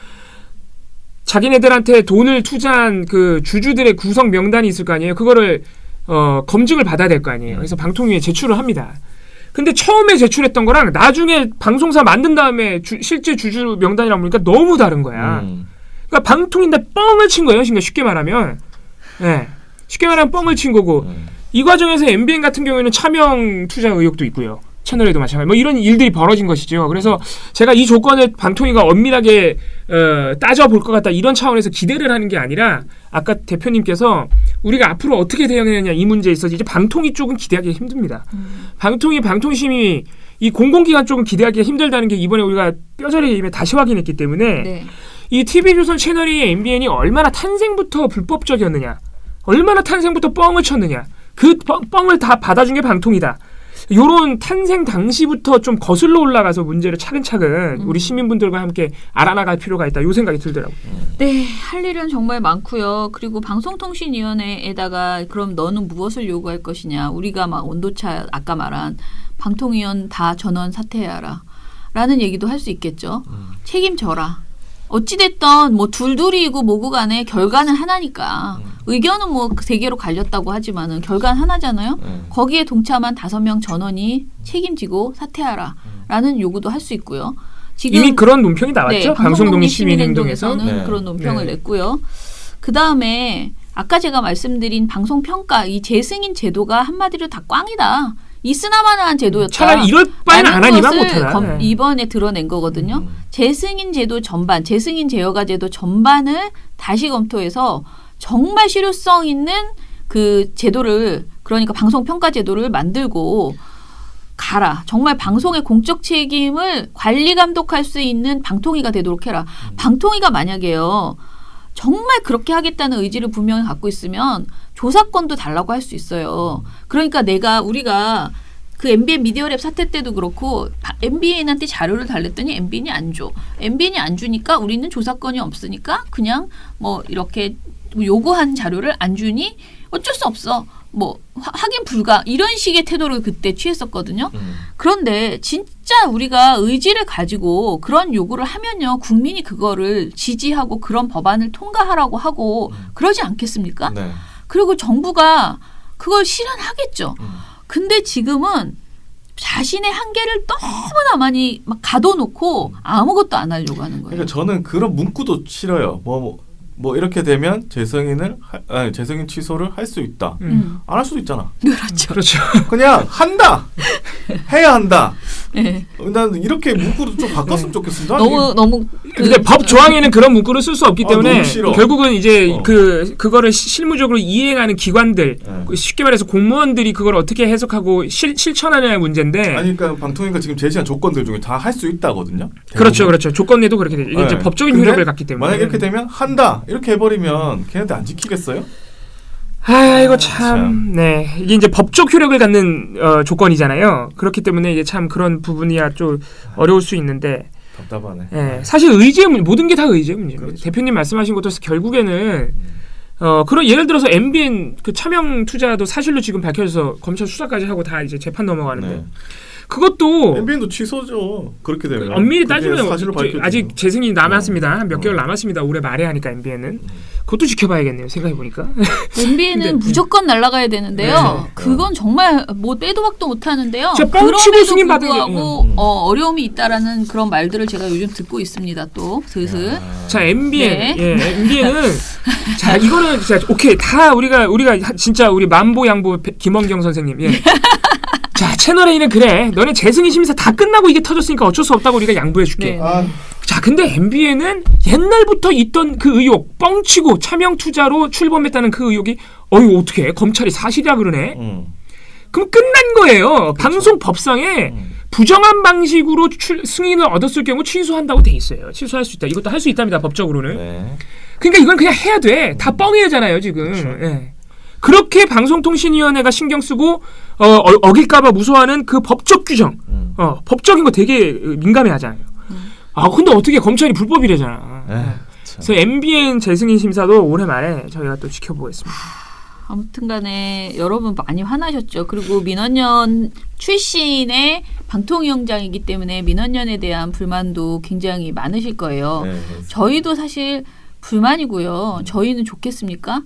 자기네들한테 돈을 투자한 그 주주들의 구성 명단이 있을 거 아니에요. 그거를 검증을 받아야 될 거 아니에요. 그래서 방통위에 제출을 합니다. 근데 처음에 제출했던 거랑 나중에 방송사 만든 다음에 실제 주주 명단이랑 보니까 너무 다른 거야. 그러니까 방통인데 뻥을 친 거예요. 그러니까 쉽게 말하면. 네. 쉽게 말하면 뻥을 친 거고 이 과정에서 MBN 같은 경우에는 차명 투자 의혹도 있고요. 채널에도 마찬가지. 뭐 이런 일들이 벌어진 것이죠. 그래서 제가 이 조건을 방통위가 엄밀하게 따져볼 것 같다 이런 차원에서 기대를 하는 게 아니라 아까 대표님께서 우리가 앞으로 어떻게 대응하느냐 이 문제에 있어서 이제 방통위 쪽은 기대하기 힘듭니다. 방통심이 이 공공기관 쪽은 기대하기가 힘들다는 게 이번에 우리가 뼈저리 다시 확인했기 때문에 네. 이 TV조선 채널이 MBN이 얼마나 탄생부터 불법적이었느냐 얼마나 탄생부터 뻥을 쳤느냐 그 뻥을 다 받아준 게 방통이다. 요런 탄생 당시부터 좀 거슬러 올라가서 문제를 차근차근 우리 시민분들과 함께 알아나갈 필요가 있다. 요 생각이 들더라고요. 네, 할 일은 정말 많고요. 그리고 방송통신위원회에다가 그럼 너는 무엇을 요구할 것이냐. 우리가 막 온도차 아까 말한 방통위원 다 전원 사퇴해라 라는 얘기도 할 수 있겠죠. 책임져라. 어찌됐든 뭐 둘둘이고 뭐고 간에 결과는 하나니까 의견은 뭐 세 개로 갈렸다고 하지만은 결과는 하나잖아요. 거기에 동참한 5명 전원이 책임지고 사퇴하라 라는 요구도 할 수 있고요. 지금 이미 그런 논평이 나왔죠. 네, 방송독립시민행동에서는 네. 그런 논평을 냈고요. 그다음에 아까 제가 말씀드린 방송평가 이 재승인 제도가 한마디로 다 꽝이다. 있으나마나한 제도였다. 차라리 이럴 바에는 안 하니만 못하다. 이번에 드러낸 거거든요. 재승인 제도 전반, 재승인 제어가 제도 전반을 다시 검토해서 정말 실효성 있는 그 제도를 그러니까 방송평가 제도를 만들고 가라. 정말 방송의 공적 책임을 관리 감독할 수 있는 방통위가 되도록 해라. 방통위가 만약에요. 정말 그렇게 하겠다는 의지를 분명히 갖고 있으면 조사권도 달라고 할 수 있어요. 그러니까 우리가 그 MBN 미디어랩 사태 때도 그렇고 MBN한테 자료를 달랬더니 MBN이 안 줘. MBN이 안 주니까 우리는 조사권이 없으니까 그냥 뭐 이렇게 요구한 자료를 안 주니 어쩔 수 없어. 뭐 확인 불가 이런 식의 태도를 그때 취했었거든요. 그런데 진짜 우리가 의지를 가지고 그런 요구를 하면요. 국민이 그거를 지지하고 그런 법안을 통과하라고 하고 그러지 않겠습니까? 네. 그리고 정부가 그걸 실현하겠죠. 근데 지금은 자신의 한계를 너무나 많이 막 가둬놓고 아무것도 안 하려고 하는 거예요. 그러니까 저는 그런 문구도 싫어요. 뭐 이렇게 되면 재승인 취소를 할 수 있다. 안 할 수도 있잖아. 그렇죠. 그냥 한다. 해야 한다. 네. 난 이렇게 문구를 좀 바꿨으면 좋겠습니다. 너무. 근데 법 조항에는 그런 문구를 쓸 수 없기 때문에 결국은 이제 그거를 실무적으로 이행하는 기관들, 쉽게 말해서 공무원들이 그걸 어떻게 해석하고 실천하느냐의 문제인데. 아니 그러니까 방통위가 지금 제시한 조건들 중에 다 할 수 있다거든요. 그렇죠. 조건 내도 그렇게 되죠. 이게 이제 법적인 효력을 갖기 때문에. 만약 이렇게 되면 한다. 이렇게 해버리면 걔네들 안 지키겠어요? 아이고 참. 네. 이게 이제 법적 효력을 갖는 조건이잖아요. 그렇기 때문에 이제 참 그런 부분이야 좀 어려울 수 있는데. 답답하네. 네. 사실 의지의 문제, 모든 게 다 의지의 문제입니다. 그렇죠. 대표님 말씀하신 것도 결국에는 그런 예를 들어서 MBN 그 차명 투자도 사실로 지금 밝혀져서 검찰 수사까지 하고 다 이제 재판 넘어가는데. 네. 그것도 MBN도 취소죠. 그렇게 되면 엄밀히 따지면 아직 재승인이 남았습니다. 몇 개월 남았습니다. 올해 말에 하니까 MBN은 그것도 지켜봐야겠네요. 생각해 보니까 MBN은 무조건 날아가야 되는데요. 네. 그건 정말 뭐 빼도 박도 못 하는데요. 뻥치고 승인 받은 게 어려움이 있다라는 그런 말들을 제가 요즘 듣고 있습니다. 또 슬슬. 자 MBN, MBN은 자 이거는 진짜 오케이 다 우리가 진짜 우리 만보 양보 김원경 선생님. 자 채널 A는 그래 너네 재승인 심사 다 끝나고 이게 터졌으니까 어쩔 수 없다고 우리가 양보해줄게. 자 근데 MBN은 옛날부터 있던 그 의혹 뻥치고 차명 투자로 출범했다는 그 의혹이 어떻게 검찰이 사실이라 그러네. 그럼 끝난 거예요. 그렇죠. 방송법상에 부정한 방식으로 승인을 얻었을 경우 취소한다고 돼 있어요. 취소할 수 있다. 이것도 할 수 있답니다. 법적으로는. 네. 그러니까 이건 그냥 해야 돼. 다 뻥이잖아요 지금. 그렇죠. 네. 그렇게 방송통신위원회가 신경 쓰고 어길까봐 무서워하는 그 법적 규정 법적인 거 되게 민감해하잖아요. 근데 어떻게 검찰이 불법이래잖아. 그래서 MBN 재승인 심사도 올해 말에 저희가 또 지켜보겠습니다. 아무튼간에 여러분 많이 화나셨죠. 그리고 민원연 출신의 방통위원장이기 때문에 민원연에 대한 불만도 굉장히 많으실 거예요. 네, 저희도 사실 불만이고요. 저희는 좋겠습니까?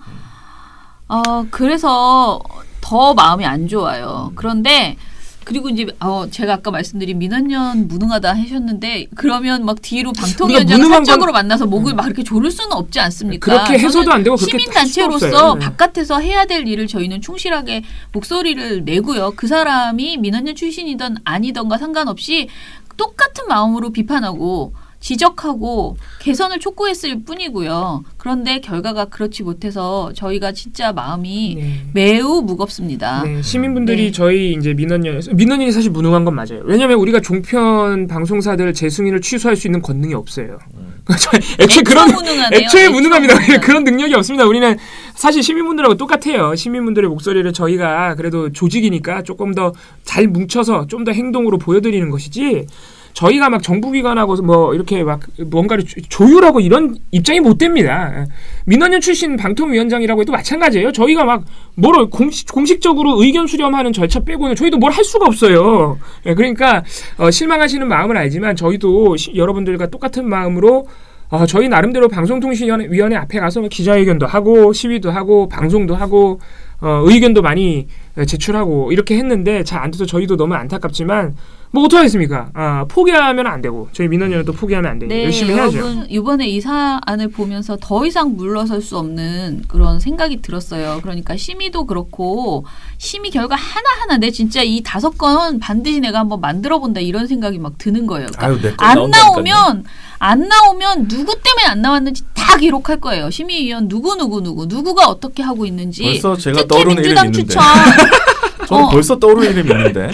그래서 더 마음이 안 좋아요. 그런데 그리고 이제 제가 아까 말씀드린 민원연 무능하다 하셨는데 그러면 막 뒤로 방통위원장을 사적으로 만나서 목을 막 이렇게 조를 수는 없지 않습니까? 그렇게 해서도 안 되고 그렇게 시민단체로서 바깥에서 해야 될 일을 저희는 충실하게 목소리를 내고요. 그 사람이 민원연 출신이든 아니던가 상관없이 똑같은 마음으로 비판하고 지적하고 개선을 촉구했을 뿐이고요. 그런데 결과가 그렇지 못해서 저희가 진짜 마음이 매우 무겁습니다. 시민분들이 저희 이제 민원연이 사실 무능한 건 맞아요. 왜냐하면 우리가 종편 방송사들 재승인을 취소할 수 있는 권능이 없어요. 애초에 무능합니다. 그런 능력이 없습니다. 우리는 사실 시민분들하고 똑같아요. 시민분들의 목소리를 저희가 그래도 조직이니까 조금 더 잘 뭉쳐서 좀 더 행동으로 보여드리는 것이지. 저희가 막 정부기관하고 뭐 이렇게 막 뭔가를 조율하고 이런 입장이 못 됩니다. 민원연 출신 방통위원장이라고 해도 마찬가지예요. 저희가 막 뭐를 공식적으로 의견 수렴하는 절차 빼고는 저희도 뭘 할 수가 없어요. 그러니까 실망하시는 마음을 알지만 저희도 여러분들과 똑같은 마음으로 저희 나름대로 방송통신위원회 앞에 가서 기자회견도 하고 시위도 하고 방송도 하고 의견도 많이 제출하고 이렇게 했는데 잘 안 돼서 저희도 너무 안타깝지만 뭐 어떡하겠습니까? 포기하면 안 되고 저희 민원연은 또 포기하면 안 되고 열심히 해야죠. 여러분 이번에 이 사안을 보면서 더 이상 물러설 수 없는 그런 생각이 들었어요. 그러니까 심의도 그렇고 심의 결과 하나하나 내 진짜 이 5건 반드시 내가 한번 만들어본다 이런 생각이 막 드는 거예요. 그러니까 안 나오면 누구 때문에 안 나왔는지 다 기록할 거예요. 심의위원 누구가 어떻게 하고 있는지. 벌써 제가 떠오르는 이름이 있는데. 추천. 저는 벌써 떠오르는 이름이 있는데.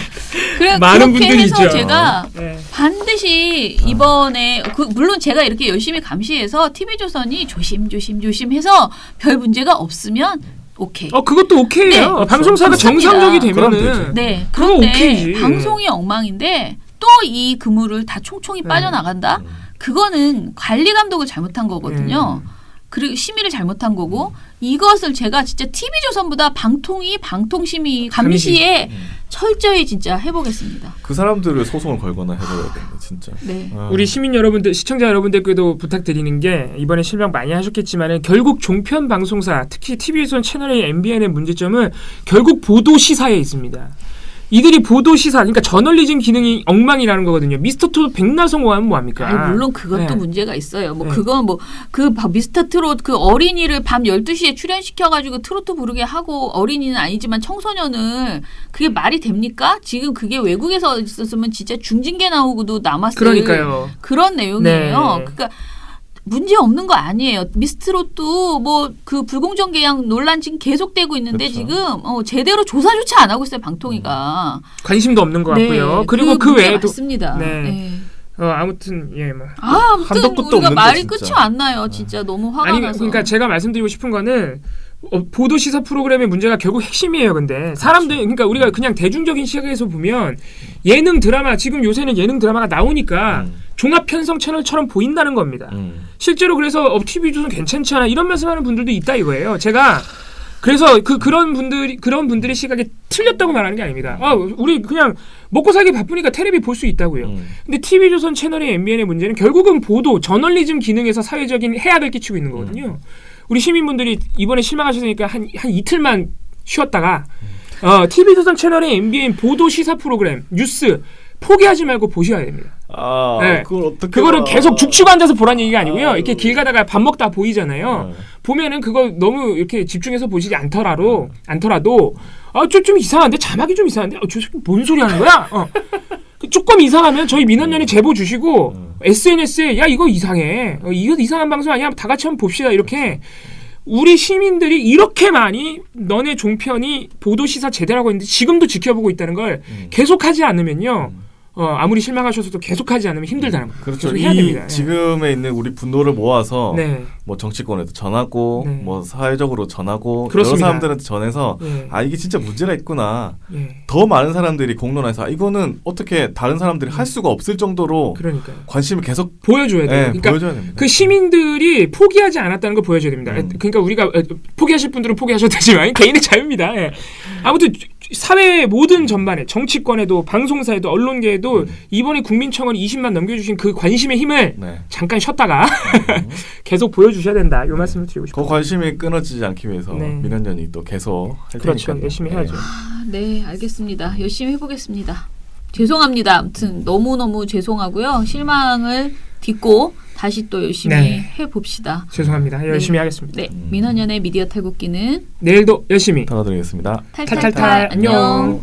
많은 분들이 해서 있죠. 제가 반드시 이번에 물론 제가 이렇게 열심히 감시해서 TV조선이 조심 해서 별 문제가 없으면 오케이. 그것도 오케이예요. 방송사가 정상적이 되면은. 그런데 오케이지. 방송이 엉망인데 또 이 그물을 다 총총이 빠져나간다? 그거는 관리 감독을 잘못한 거거든요. 그리고 심의를 잘못한 거고 이것을 제가 진짜 TV조선보다 방통심의 감시에 철저히 진짜 해보겠습니다. 그 사람들을 소송을 걸거나 해버려야겠네 진짜. 우리 시민 여러분들, 시청자 여러분들께도 부탁드리는 게 이번에 실망 많이 하셨겠지만 결국 종편 방송사 특히 TV조선 채널A, MBN의 문제점은 결국 보도 시사에 있습니다. 이들이 보도 시사, 그러니까 저널리즘 기능이 엉망이라는 거거든요. 미스터트롯 백나성호 하면 뭐합니까? 물론 그것도 문제가 있어요. 그건 그 미스터트롯 그 어린이를 밤 12시에 출연시켜가지고 트로트 부르게 하고 어린이는 아니지만 청소년을 그게 말이 됩니까? 지금 그게 외국에서 있었으면 진짜 중징계 나오고도 남았을 그런 내용이에요. 그러니까 문제 없는 거 아니에요. 미스트롯도 뭐 그 불공정 계약 논란 지금 계속되고 있는데 지금 제대로 조사조차 안 하고 있어요. 방통위가. 관심도 없는 것 같고요. 그리고 그 외에도 맞습니다. 아무튼 아무튼 우리가 말이 끝이 안 나요. 진짜 너무 화가 나서. 그러니까 제가 말씀드리고 싶은 거는 보도 시사 프로그램의 문제가 결국 핵심이에요. 근데 사람들 그러니까 우리가 그냥 대중적인 시각에서 보면 예능 드라마 지금 요새는 예능 드라마가 나오니까 종합 편성 채널처럼 보인다는 겁니다. 실제로 그래서 TV조선 괜찮지 않아 이런 말씀하는 분들도 있다 이거예요. 제가 그래서 그런 분들의 시각이 틀렸다고 말하는 게 아닙니다. 우리 그냥 먹고 살기 바쁘니까 텔레비 볼 수 있다고요. 근데 TV조선 채널의 MBN의 문제는 결국은 보도 저널리즘 기능에서 사회적인 해악을 끼치고 있는 거거든요. 우리 시민분들이 이번에 실망하셨으니까 한 이틀만 쉬었다가 TV조선 채널의 MBN 보도 시사 프로그램 뉴스 포기하지 말고 보셔야 됩니다. 그거를 계속 죽치고 앉아서 보라는 얘기가 아니고요. 이렇게 길 가다가 밥 먹다 보이잖아요. 보면은 그거 너무 이렇게 집중해서 보시지 않더라도 좀 이상한데 자막이 좀 이상한데 저 새끼 뭔 소리 하는 거야? 조금 이상하면 저희 민원연이 제보 주시고 SNS에 야 이거 이상해. 이거 이상한 방송 아니야? 다 같이 한번 봅시다. 이렇게 우리 시민들이 이렇게 많이 너네 종편이 보도 시사 제대로 하고 있는데 지금도 지켜보고 있다는 걸 계속하지 않으면요. 아무리 실망하셔서도 계속하지 않으면 힘들다는 거예요. 그렇죠. 계속 해야 됩니다. 지금에 있는 우리 분노를 모아서 네. 뭐 정치권에도 전하고 네. 뭐 사회적으로 전하고 그렇습니다. 여러 사람들한테 전해서 예. 이게 진짜 문제가 있구나. 예. 더 많은 사람들이 공론화해서 이거는 어떻게 다른 사람들이 할 수가 없을 정도로 그러니까요. 관심을 계속 보여줘야 돼요. 그러니까 보여줘야 됩니다. 그 시민들이 포기하지 않았다는 걸 보여줘야 됩니다. 그러니까 우리가 포기하실 분들은 포기하셨다지만 개인의 자유입니다. 예. 아무튼 사회 모든 전반에 정치권에도 방송사에도 언론계에도 이번에 국민청원이 20만 넘겨주신 그 관심의 힘을 네. 잠깐 쉬었다가 계속 보여주셔야 된다. 이 말씀을 드리고 싶어요. 그 관심이 끊어지지 않기 위해서 네. 민원연이 또 계속 할 그렇죠. 테니까요. 열심히 해야죠. 네, 알겠습니다. 열심히 해보겠습니다. 죄송합니다. 아무튼 너무너무 죄송하고요. 실망을 딛고 다시 또 열심히 네. 해봅시다. 죄송합니다. 열심히 하겠습니다. 네, 민원연의 미디어 탈곡기는 내일도 열심히 털어드리겠습니다. 탈탈탈 안녕.